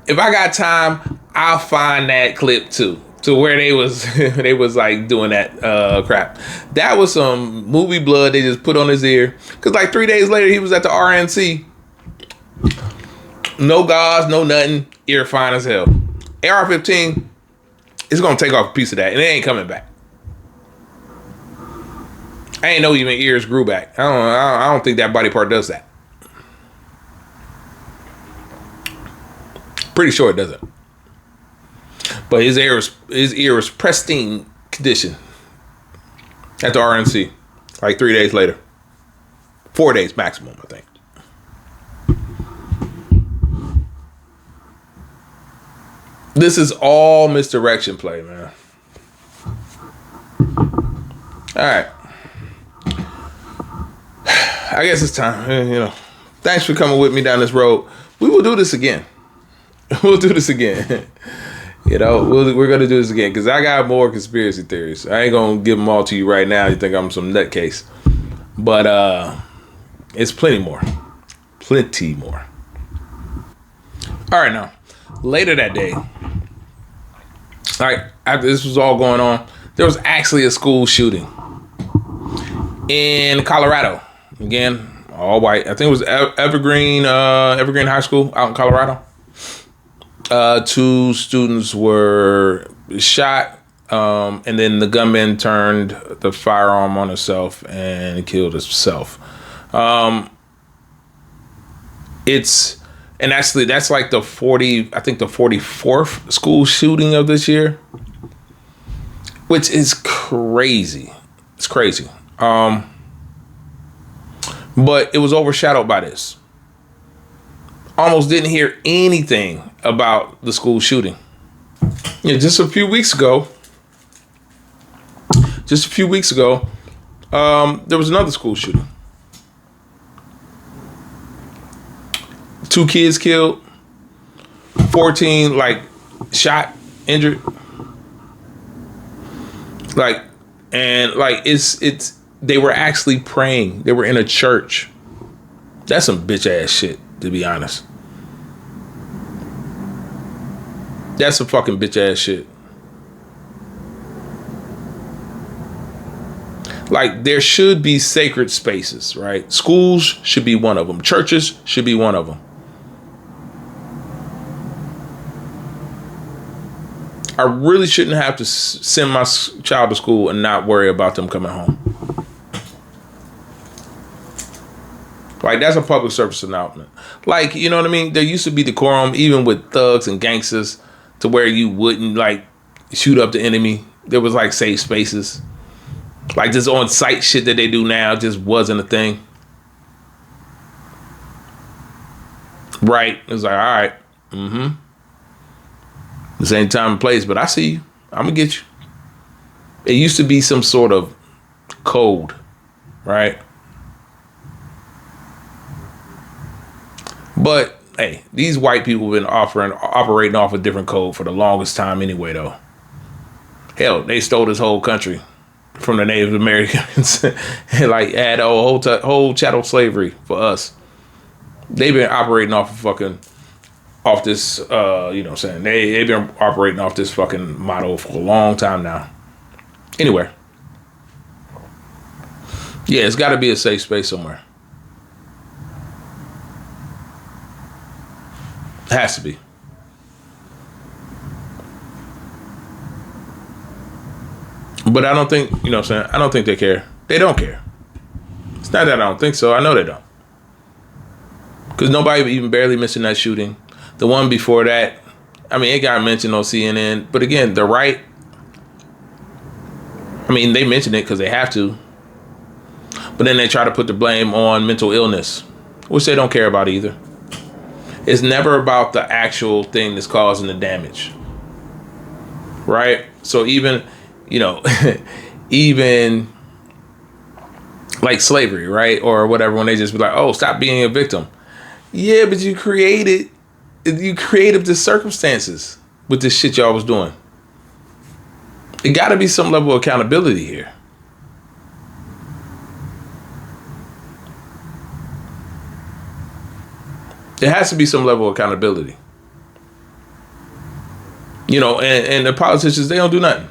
If I got time, I'll find that clip too. To where they was like doing that crap. That was some movie blood they just put on his ear. Cause like 3 days later he was at the RNC No gauze, no nothing. Ear fine as hell. AR-15 is gonna take off a piece of that, and it ain't coming back. I ain't know even ears grew back. I don't think that body part does that. Pretty sure it doesn't. But his ear was pristine condition at the RNC. Like 3 days later. 4 days maximum, I think. This is all misdirection play, man. All right. I guess it's time. Thanks for coming with me down this road. We will do this again. We'll do this again. We're going to do this again because I got more conspiracy theories. I ain't going to give them all to you right now. You think I'm some nutcase. But it's plenty more. Plenty more. All right, now. Later that day, after this was all going on, there was actually a school shooting in Colorado. Again, all white. I think it was Evergreen High School out in Colorado. 2 students were shot, and then the gunman turned the firearm on himself and killed himself. And actually, that's like the 44th school shooting of this year, which is crazy. It's crazy. But it was overshadowed by this. Almost didn't hear anything about the school shooting. Just a few weeks ago, there was another school shooting. 2 kids killed, 14 shot, injured. It's they were actually praying. They were in a church. That's some bitch ass shit, to be honest. That's some fucking bitch ass shit. There should be sacred spaces, right? Schools should be one of them. Churches should be one of them. I really shouldn't have to send my child to school and not worry about them coming home. That's a public service announcement. You know what I mean? There used to be decorum, even with thugs and gangsters, to where you wouldn't shoot up the enemy. There was safe spaces. This on-site shit that they do now just wasn't a thing. Right? It was all right. Mm-hmm. This ain't time and place, but I see you. I'm going to get you. It used to be some sort of code, right? But, hey, these white people have been operating off a different code for the longest time anyway, though. Hell, they stole this whole country from the Native Americans and had a whole chattel slavery for us. They've been operating off this, you know what I'm saying? They've been operating off this fucking model for a long time now. Anyway. Yeah, it's got to be a safe space somewhere. It has to be. But I don't think, you know what I'm saying? I don't think they care. They don't care. It's not that I don't think so. I know they don't. Because nobody even barely mentioned that shooting. The one before that, it got mentioned on CNN. But again, the right, they mention it because they have to. But then they try to put the blame on mental illness, which they don't care about either. It's never about the actual thing that's causing the damage. Right? So even, even slavery, right? Or whatever, when they just be like, oh, stop being a victim. Yeah, but you created the circumstances with this shit y'all was doing. It got to be some level of accountability here. There has to be some level of accountability. And the politicians, they don't do nothing.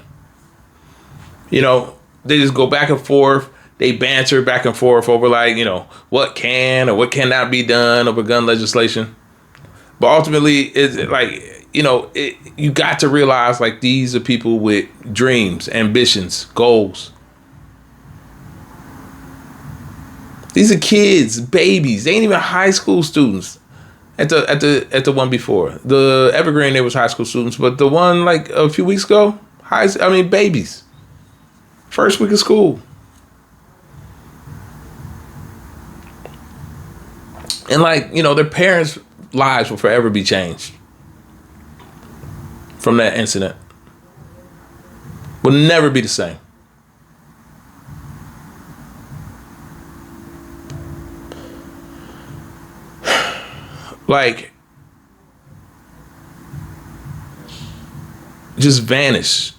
They just go back and forth. They banter back and forth over what can or what cannot be done over gun legislation. But ultimately, it's like, you got to realize like these are people with dreams, ambitions, goals. These are kids, babies. They ain't even high school students. At the one before, the Evergreen, they was high school students, but the one like a few weeks ago, babies. First week of school. And like, their parents' lives will forever be changed from that incident. Will never be the same. Like, just vanish.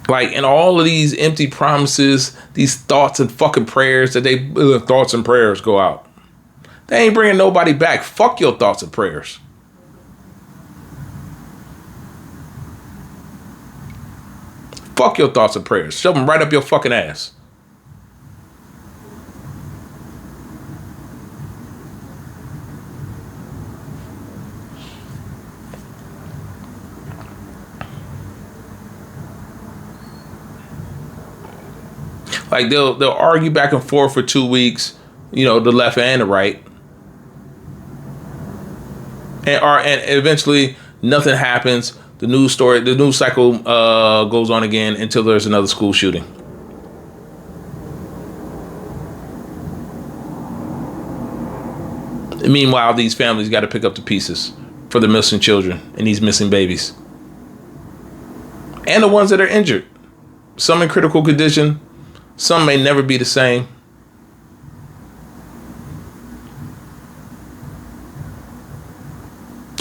Like, and all of these empty promises, these thoughts and fucking prayers that thoughts and prayers go out. They ain't bringing nobody back. Fuck your thoughts and prayers. Fuck your thoughts and prayers. Shove them right up your fucking ass. Like they'll argue back and forth for 2 weeks, the left and the right, and eventually nothing happens. The news cycle goes on again until there's another school shooting. And meanwhile, these families got to pick up the pieces for the missing children and these missing babies, and the ones that are injured, some in critical condition. Some may never be the same.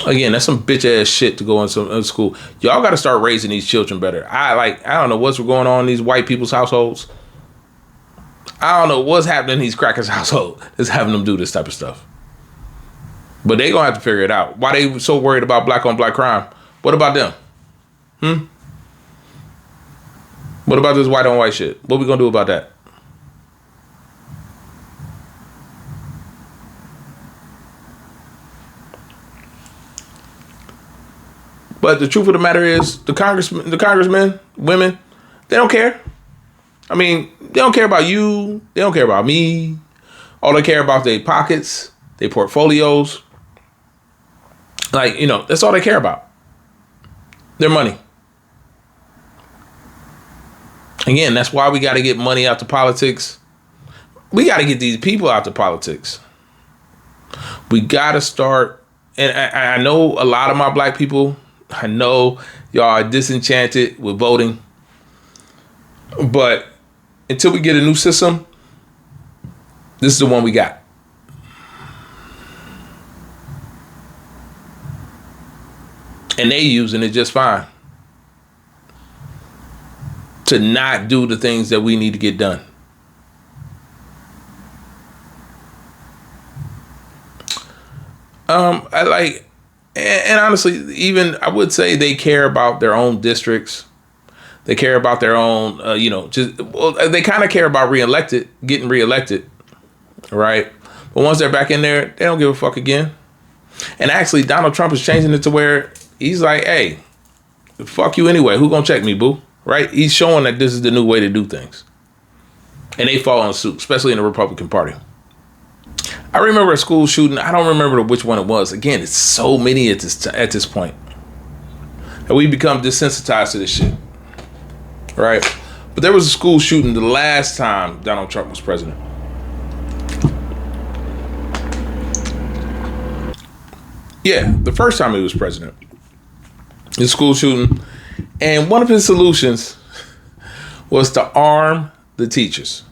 Again, that's some bitch ass shit to go in some school. Y'all got to start raising these children better. I don't know what's going on in these white people's households. I don't know what's happening in these crackers' household that's having them do this type of stuff. But they gonna have to figure it out. Why they so worried about black on black crime? What about them? What about this white on white shit? What we gonna do about that? But the truth of the matter is, the congressmen, women, they don't care. I mean, they don't care about you. They don't care about me. All they care about their pockets, their portfolios. Like, that's all they care about. Their money. Again, that's why we got to get money out to politics. We got to get these people out to politics. We got to start. And I know a lot of my black people, I know y'all are disenchanted with voting. But until we get a new system, this is the one we got. And they using it just fine. To not do the things that we need to get done. And honestly, even I would say they care about their own districts. They care about their own, they kind of care about getting reelected, right? But once they're back in there, they don't give a fuck again. And actually, Donald Trump is changing it to where he's like, hey, fuck you anyway. Who gonna check me, boo? Right? He's showing that this is the new way to do things. And they follow suit, especially in the Republican Party. I remember a school shooting. I don't remember which one it was. Again, it's so many at this point. And we become desensitized to this shit. Right? But there was a school shooting the last time Donald Trump was president. Yeah, the first time he was president. The school shooting. And one of his solutions was to arm the teachers.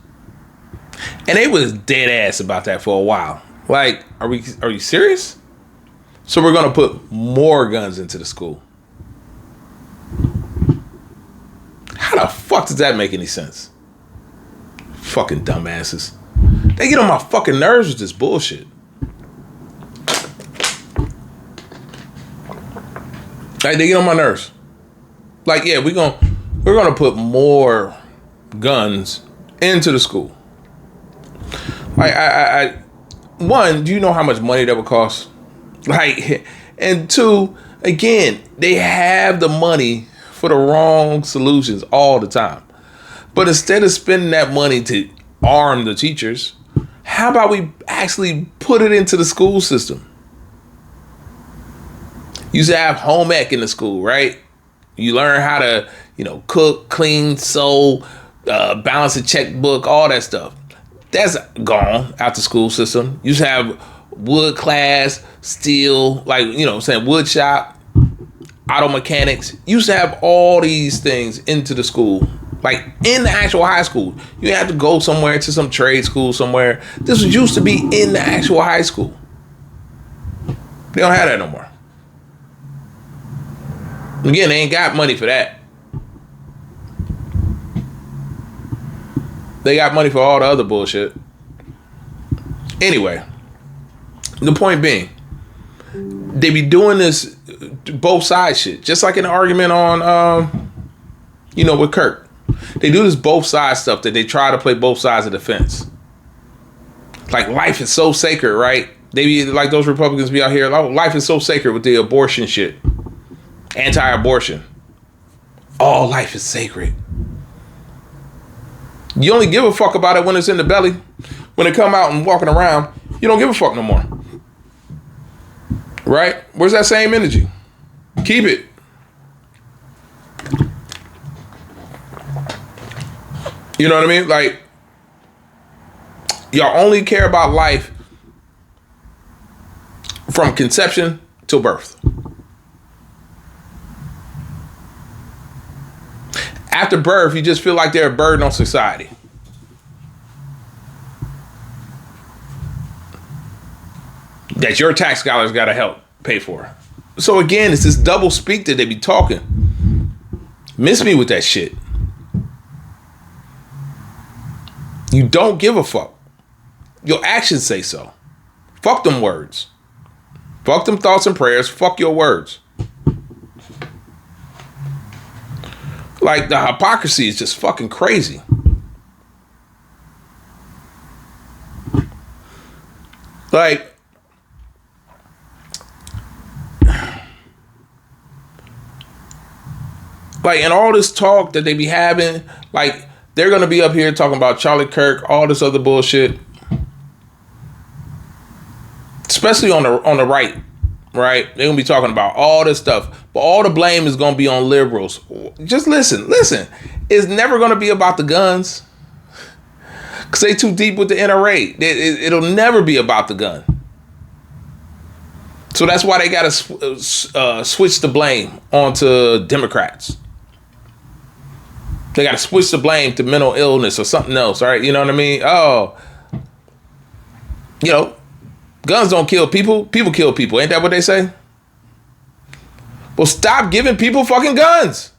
And they was dead ass about that for a while. Like, are you serious? So we're going to put more guns into the school. How the fuck does that make any sense? Fucking dumbasses. They get on my fucking nerves with this bullshit. Like, they get on my nerves. Like, yeah, we're gonna put more guns into the school. Like, one, do you know how much money that would cost? Like, and two, again, they have the money for the wrong solutions all the time. But instead of spending that money to arm the teachers, how about we actually put it into the school system? You used to have home ec in the school, right? You learn how to, cook, clean, sew, balance a checkbook, all that stuff. That's gone out the school system. You used to have wood class, steel, wood shop, auto mechanics. You used to have all these things into the school, like in the actual high school. You have to go somewhere to some trade school somewhere. This was used to be in the actual high school. They don't have that no more. Again, they ain't got money for that. They got money for all the other bullshit. Anyway, the point being, they be doing this both sides shit. Just like in the argument on, with Kirk. They do this both sides stuff that they try to play both sides of the fence. Like life is so sacred, right? They be like those Republicans be out here, oh, life is so sacred with the abortion shit. Anti-abortion. All life is sacred. You only give a fuck about it when it's in the belly. When it come out and walking around, you don't give a fuck no more. Right? Where's that same energy? Keep it. You know what I mean? Like, y'all only care about life from conception till birth. After birth, you just feel like they're a burden on society. That your tax dollars got to help pay for. So again, it's this double speak that they be talking. Miss me with that shit. You don't give a fuck. Your actions say so. Fuck them words. Fuck them thoughts and prayers. Fuck your words. Like, the hypocrisy is just fucking crazy. Like, and all this talk that they be having, like, they're going to be up here talking about Charlie Kirk, all this other bullshit. Especially on the right. Right? They're going to be talking about all this stuff. But all the blame is going to be on liberals. Just listen. It's never going to be about the guns. Because they too deep with the NRA. It'll never be about the gun. So that's why they got to switch the blame onto Democrats. They got to switch the blame to mental illness or something else. All right? You know what I mean? Oh, guns don't kill people. People kill people. Ain't that what they say? Well, stop giving people fucking guns.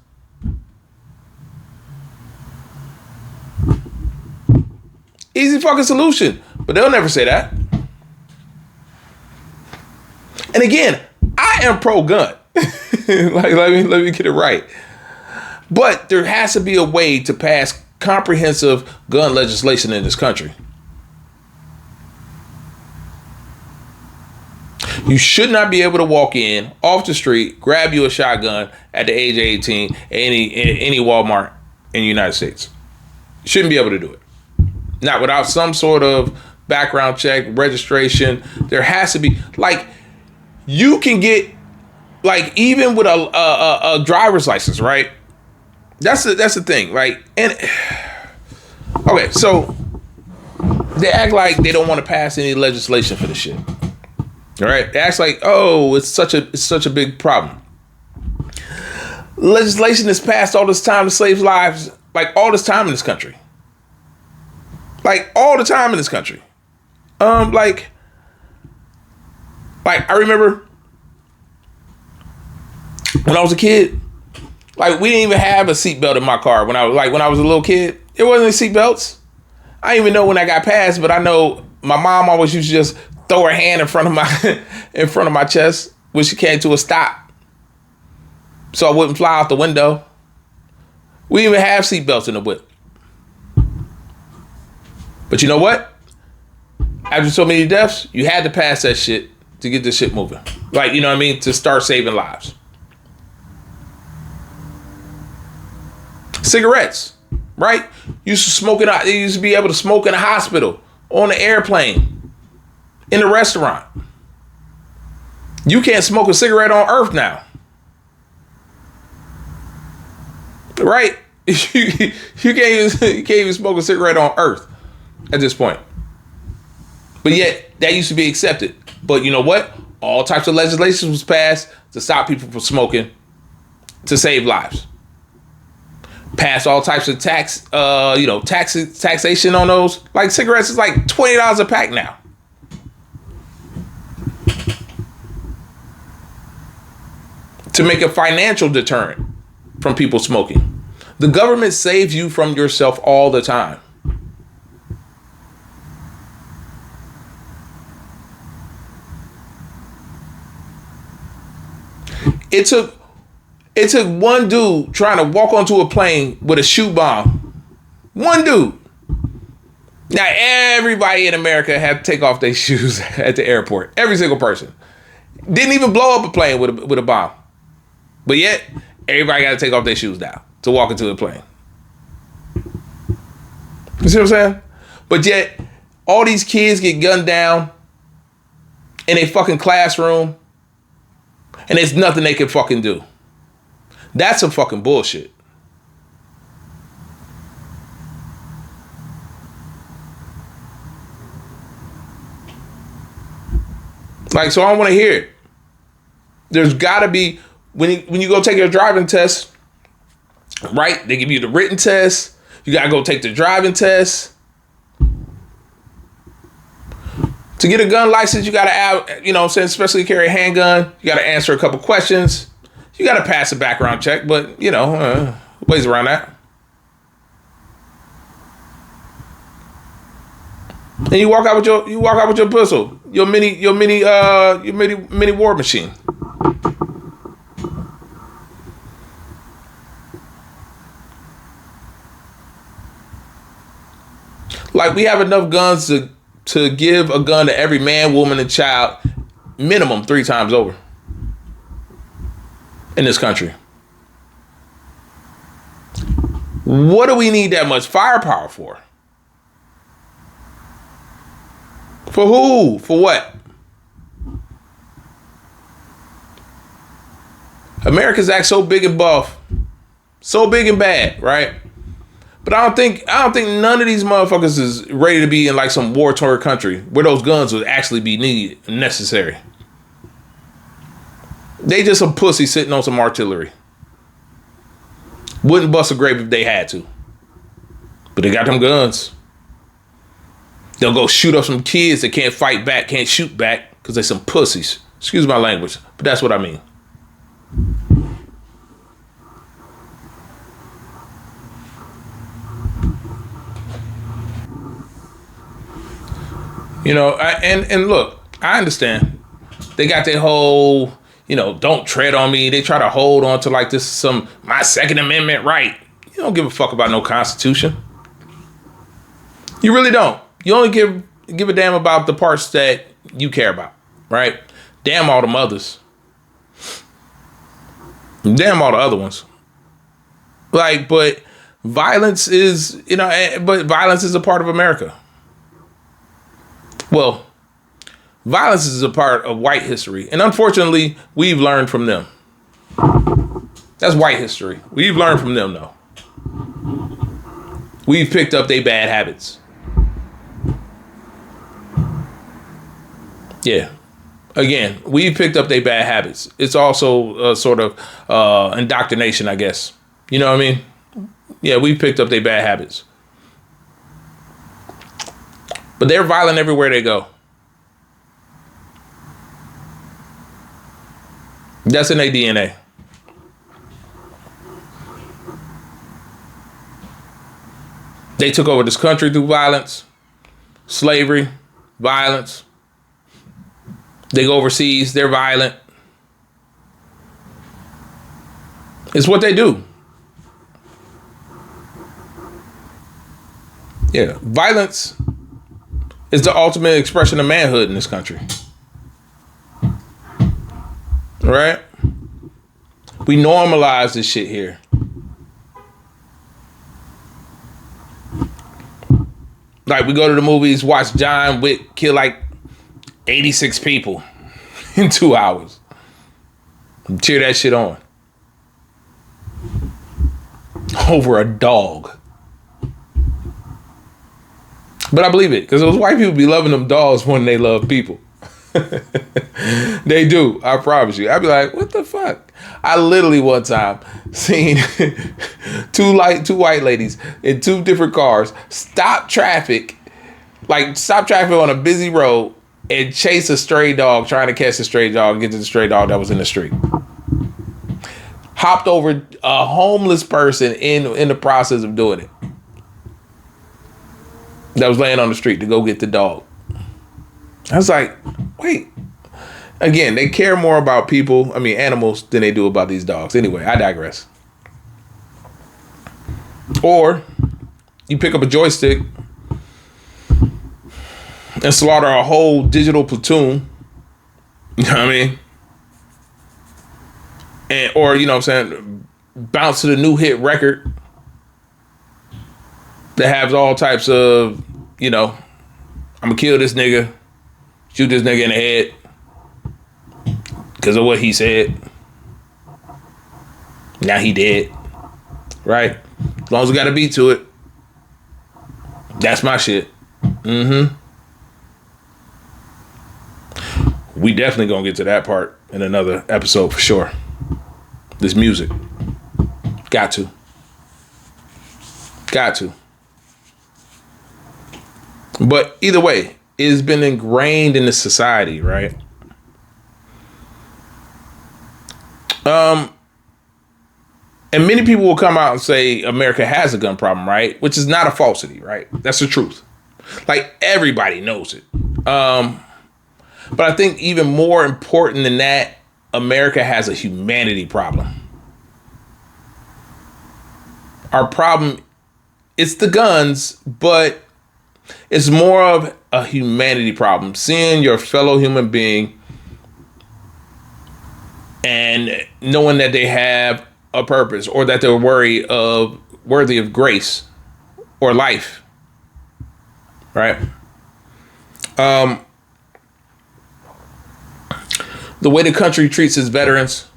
Easy fucking solution. But they'll never say that. And again, I am pro-gun. let me get it right. But there has to be a way to pass comprehensive gun legislation in this country. You should not be able to walk in off the street, grab you a shotgun at the age of 18 at any Walmart in the United States. You shouldn't be able to do it. Not without some sort of background check, registration. There has to be, like, you can get, like, even with a driver's license, right? That's the thing, right? And okay, so they act like they don't want to pass any legislation for this shit. All right, they act like, oh, it's such a big problem. Legislation is passed all this time to save lives, like all this time in this country. Like all the time in this country. Like I remember when I was a kid, like we didn't even have a seatbelt in my car when I was a little kid. There wasn't any seatbelts. I didn't even know when I got passed, but I know my mom always used to just throw her hand in front of my chest when she came to a stop, so I wouldn't fly out the window. We didn't even have seatbelts in the whip. But you know what? After so many deaths, you had to pass that shit to get this shit moving. Like, you know what I mean? To start saving lives. Cigarettes, right? You used to smoke it. You used to be able to smoke in a hospital, on the airplane, in a restaurant. You can't smoke a cigarette on Earth now. Right? You can't even smoke a cigarette on Earth at this point. But yet, that used to be accepted. But you know what? All types of legislation was passed to stop people from smoking, to save lives. Pass all types of taxation on those. Like cigarettes is like $20 a pack now. To make a financial deterrent from people smoking. The government saves you from yourself all the time. It took one dude trying to walk onto a plane with a shoe bomb. One dude. Now everybody in America had to take off their shoes at the airport. Every single person. Didn't even blow up a plane with a bomb. But yet, everybody got to take off their shoes now to walk into the plane. You see what I'm saying? But yet, all these kids get gunned down in a fucking classroom, and there's nothing they can fucking do. That's some fucking bullshit. Like, so I don't want to hear it. There's got to be, when you go take your driving test, right? They give you the written test. You got to go take the driving test. To get a gun license, you got to have, you know what I'm saying, especially carry a handgun, you got to answer a couple questions. You got to pass a background check, but, you know, ways around that. And you walk out with your pistol, your mini war machine. Like, we have enough guns to give a gun to every man, woman, and child minimum 3 times over in this country. What do we need that much firepower for? For who? For what? Americans act so big and buff, so big and bad, right? But I don't think none of these motherfuckers is ready to be in like some war-torn country where those guns would actually be needed and necessary. They just some pussy sitting on some artillery. Wouldn't bust a grape if they had to. But they got them guns. They'll go shoot up some kids that can't fight back, can't shoot back, because they some pussies. Excuse my language, but that's what I mean. You know, and look, I understand. They got their whole, you know, don't tread on me. They try to hold on to like this is some my Second Amendment right. You don't give a fuck about no Constitution. You really don't. You only give a damn about the parts that you care about, right? Damn all them others. Damn all the other ones. Like, but violence is, you know, but violence is a part of America. Well, violence is a part of white history. And unfortunately, we've learned from them. That's white history. We've learned from them, though. We've picked up their bad habits. Yeah. Again, we've picked up their bad habits. It's also a sort of indoctrination, I guess. You know what I mean? Yeah, we've picked up their bad habits. But they're violent everywhere they go. That's in their DNA. They took over this country through violence, slavery, violence. They go overseas, they're violent. It's what they do. Yeah, violence is the ultimate expression of manhood in this country. Right? We normalize this shit here. Like, we go to the movies, watch John Wick kill like 86 people in 2 hours. Cheer that shit on. Over a dog. But I believe it, because those white people be loving them dogs more than they love people. They do, I promise you. I'd be like, what the fuck? I literally one time seen two white ladies in 2 different cars stop traffic on a busy road and chase a stray dog, trying to catch a stray dog and get to the stray dog that was in the street. Hopped over a homeless person in the process of doing it. That was laying on the street to go get the dog. I was like, wait. Again, they care more about animals, than they do about these dogs. Anyway, I digress. Or you pick up a joystick and slaughter a whole digital platoon. You know what I mean? Or, you know what I'm saying, bounce to the new hit record that has all types of, I'm gonna kill this nigga, shoot this nigga in the head because of what he said. Now he dead. Right? As long as we got a beat to it. That's my shit. We definitely gonna get to that part in another episode for sure. This music. Got to. But either way, it's been ingrained in the society, right? And many people will come out and say America has a gun problem, right? Which is not a falsity, right? That's the truth. Like, everybody knows it. But I think even more important than that, America has a humanity problem. Our problem, it's the guns, but it's more of a humanity problem. Seeing your fellow human being and knowing that they have a purpose, or that they're worthy of grace or life. Right? The way the country treats its veterans,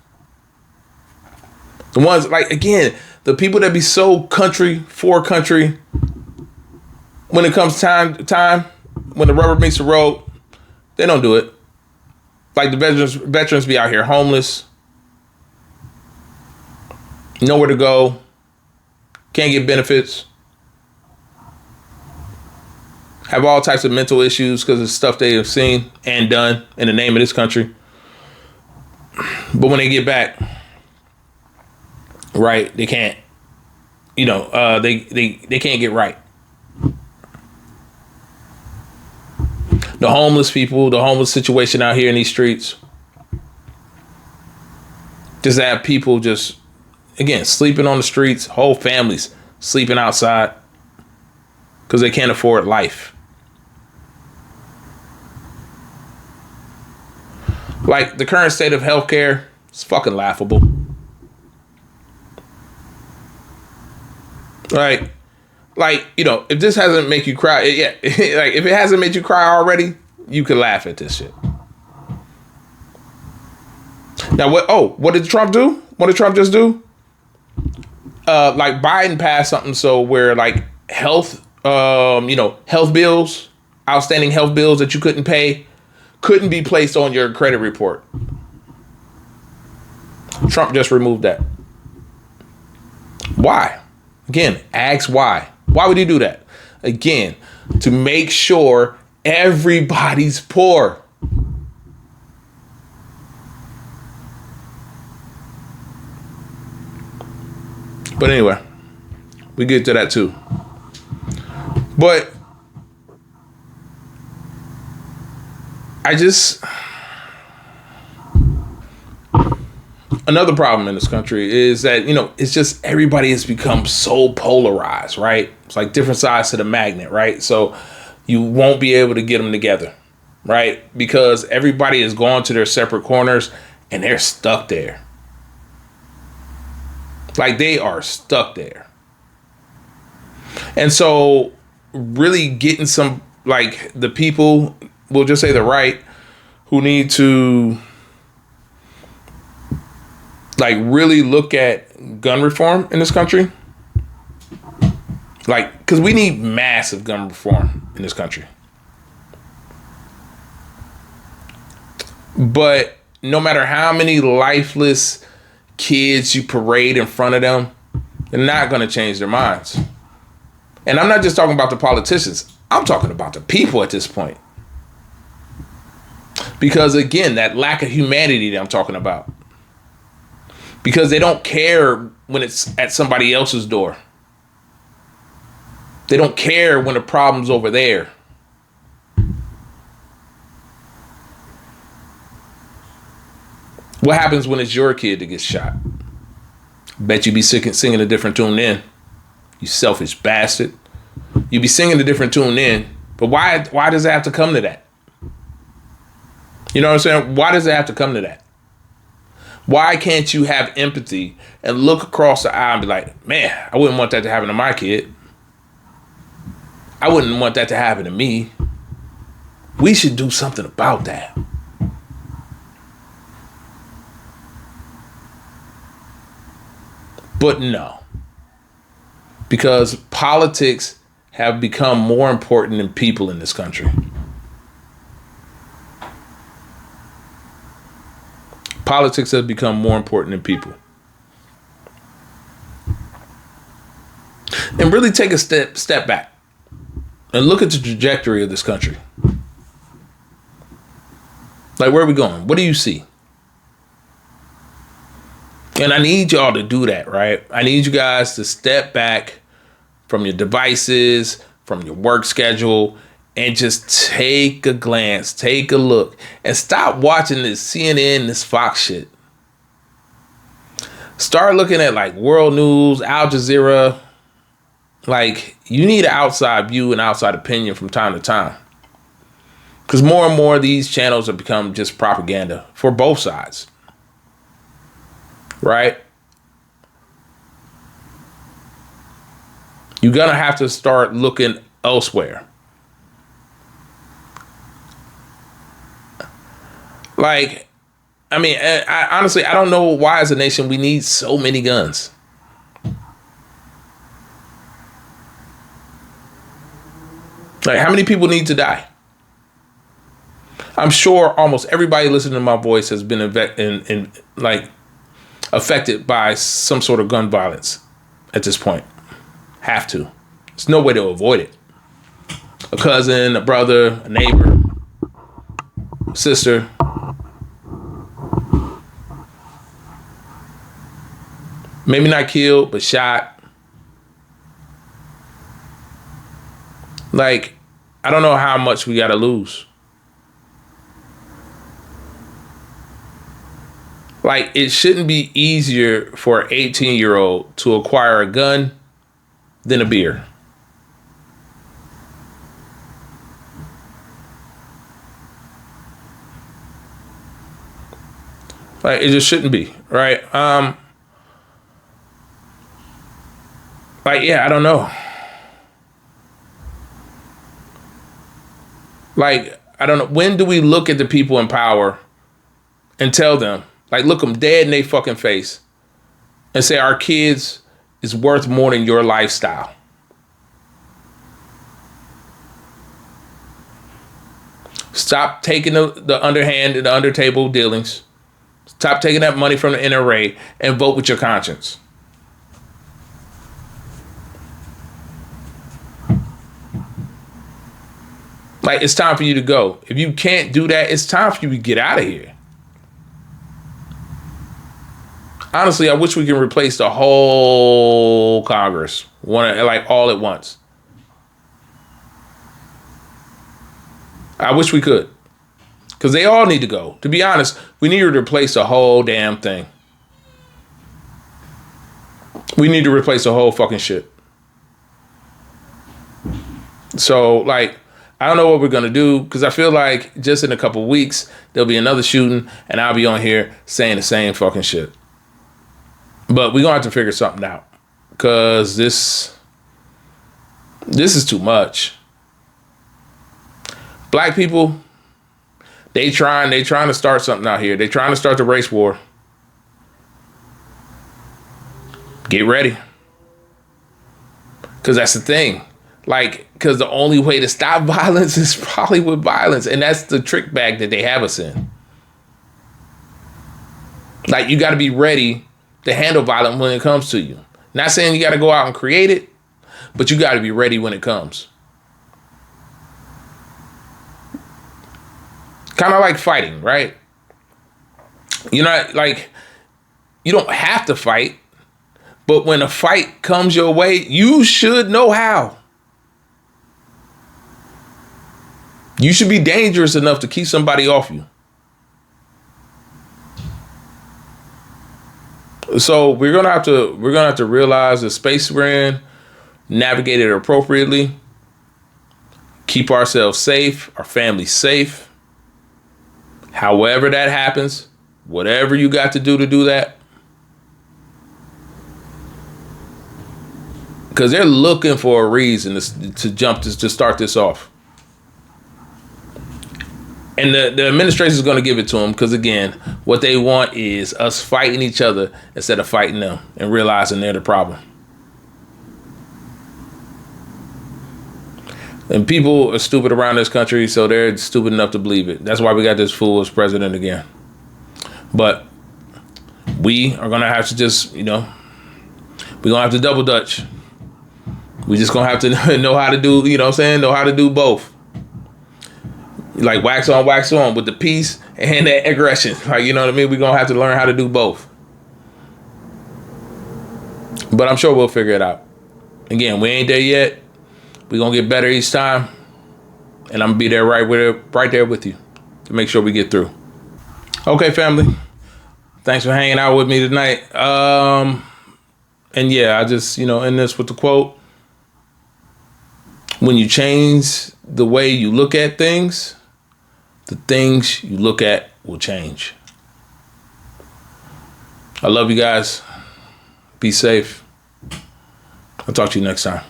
the ones, like, again, the people that be so country for country, when it comes time, when the rubber meets the road, they don't do it. Like, the veterans be out here homeless, nowhere to go, can't get benefits, have all types of mental issues because of stuff they have seen and done in the name of this country. But when they get back, right, they can't, they can't get right. The homeless people, the homeless situation out here in these streets, just have people just, again, sleeping on the streets, whole families sleeping outside because they can't afford life. Like, the current state of healthcare is fucking laughable. Right? Like, if this hasn't make you cry, like, if it hasn't made you cry already, you can laugh at this shit. Now, what did Trump do? What did Trump just do? Like, Biden passed something so where, like, health bills, outstanding health bills that you couldn't pay, couldn't be placed on your credit report. Trump just removed that. Why? Again, ask why. Why would he do that? Again, to make sure everybody's poor. But anyway, we get to that too. But another problem in this country is that, it's just everybody has become so polarized, right? It's like different sides to the magnet, right? So you won't be able to get them together, right? Because everybody is going to their separate corners and they're stuck there. Like, they are stuck there. And so really getting some, like, the people, we'll just say the right, who need to, like, really look at gun reform in this country. Like, because we need massive gun reform in this country. But no matter how many lifeless kids you parade in front of them, they're not going to change their minds. And I'm not just talking about the politicians. I'm talking about the people at this point. Because, again, that lack of humanity that I'm talking about. Because they don't care when it's at somebody else's door. They don't care when the problem's over there. What happens when it's your kid that gets shot? Bet you be singing a different tune then. You selfish bastard. You be singing a different tune then. But why does it have to come to that? You know what I'm saying? Why does it have to come to that? Why can't you have empathy and look across the aisle and be like, man, I wouldn't want that to happen to my kid. I wouldn't want that to happen to me. We should do something about that. But no. Because politics have become more important than people in this country. Politics has become more important than people. And really take a step back and look at the trajectory of this country. Like, where are we going? What do you see? And I need y'all to do that, right? I need you guys to step back from your devices, from your work schedule, and just take a glance, take a look, and stop watching this CNN, this Fox shit. Start looking at, like, World News, Al Jazeera. Like, you need an outside view and outside opinion from time to time. Because more and more of these channels have become just propaganda for both sides. Right? You're going to have to start looking elsewhere. Like, I mean, I honestly, I don't know why as a nation we need so many guns. Like, how many people need to die? I'm sure almost everybody listening to my voice has been affected by some sort of gun violence at this point. Have to. There's no way to avoid it. A cousin, a brother, a neighbor, a sister. Maybe not killed, but shot. Like, I don't know how much we got to lose. Like, it shouldn't be easier for an 18-year-old to acquire a gun than a beer. Like, it just shouldn't be, right? Like, yeah, I don't know. Like, I don't know. When do we look at the people in power and tell them, like, look them dead in their fucking face and say, our kids is worth more than your lifestyle? Stop taking the underhand and the under table dealings. Stop taking that money from the NRA and vote with your conscience. Like, it's time for you to go. If you can't do that, it's time for you to get out of here. Honestly, I wish we can replace the whole Congress, like all at once. I wish we could. Because they all need to go. To be honest, we need to replace the whole damn thing. We need to replace the whole fucking shit. So, like, I don't know what we're going to do because I feel like just in a couple weeks, there'll be another shooting and I'll be on here saying the same fucking shit. But we're going to have to figure something out because this is too much. Black people, they trying to start something out here. They trying to start the race war. Get ready. Because that's the thing. Like, because the only way to stop violence is probably with violence. And that's the trick bag that they have us in. Like, you got to be ready to handle violence when it comes to you. Not saying you got to go out and create it, but you got to be ready when it comes. Kind of like fighting, right? You know, like, you don't have to fight, but when a fight comes your way, you should know how. You should be dangerous enough to keep somebody off you. So we're gonna have to realize the space we're in, navigate it appropriately, keep ourselves safe, our families safe. However that happens, whatever you got to do that. Because they're looking for a reason to start this off. And the administration is going to give it to them because, again, what they want is us fighting each other instead of fighting them and realizing they're the problem. And people are stupid around this country, so they're stupid enough to believe it. That's why we got this fool as president again. But we are going to have to just, we're going to have to double dutch. We just going to have to know how to do, know how to do both. Like wax on with the peace and that aggression. Like, you know what I mean? We're going to have to learn how to do both. But I'm sure we'll figure it out. Again, we ain't there yet. We're going to get better each time. And I'm going to be there right there with you to make sure we get through. Okay, family. Thanks for hanging out with me tonight. And yeah, I just, end this with the quote. When you change the way you look at things, the things you look at will change. I love you guys. Be safe. I'll talk to you next time.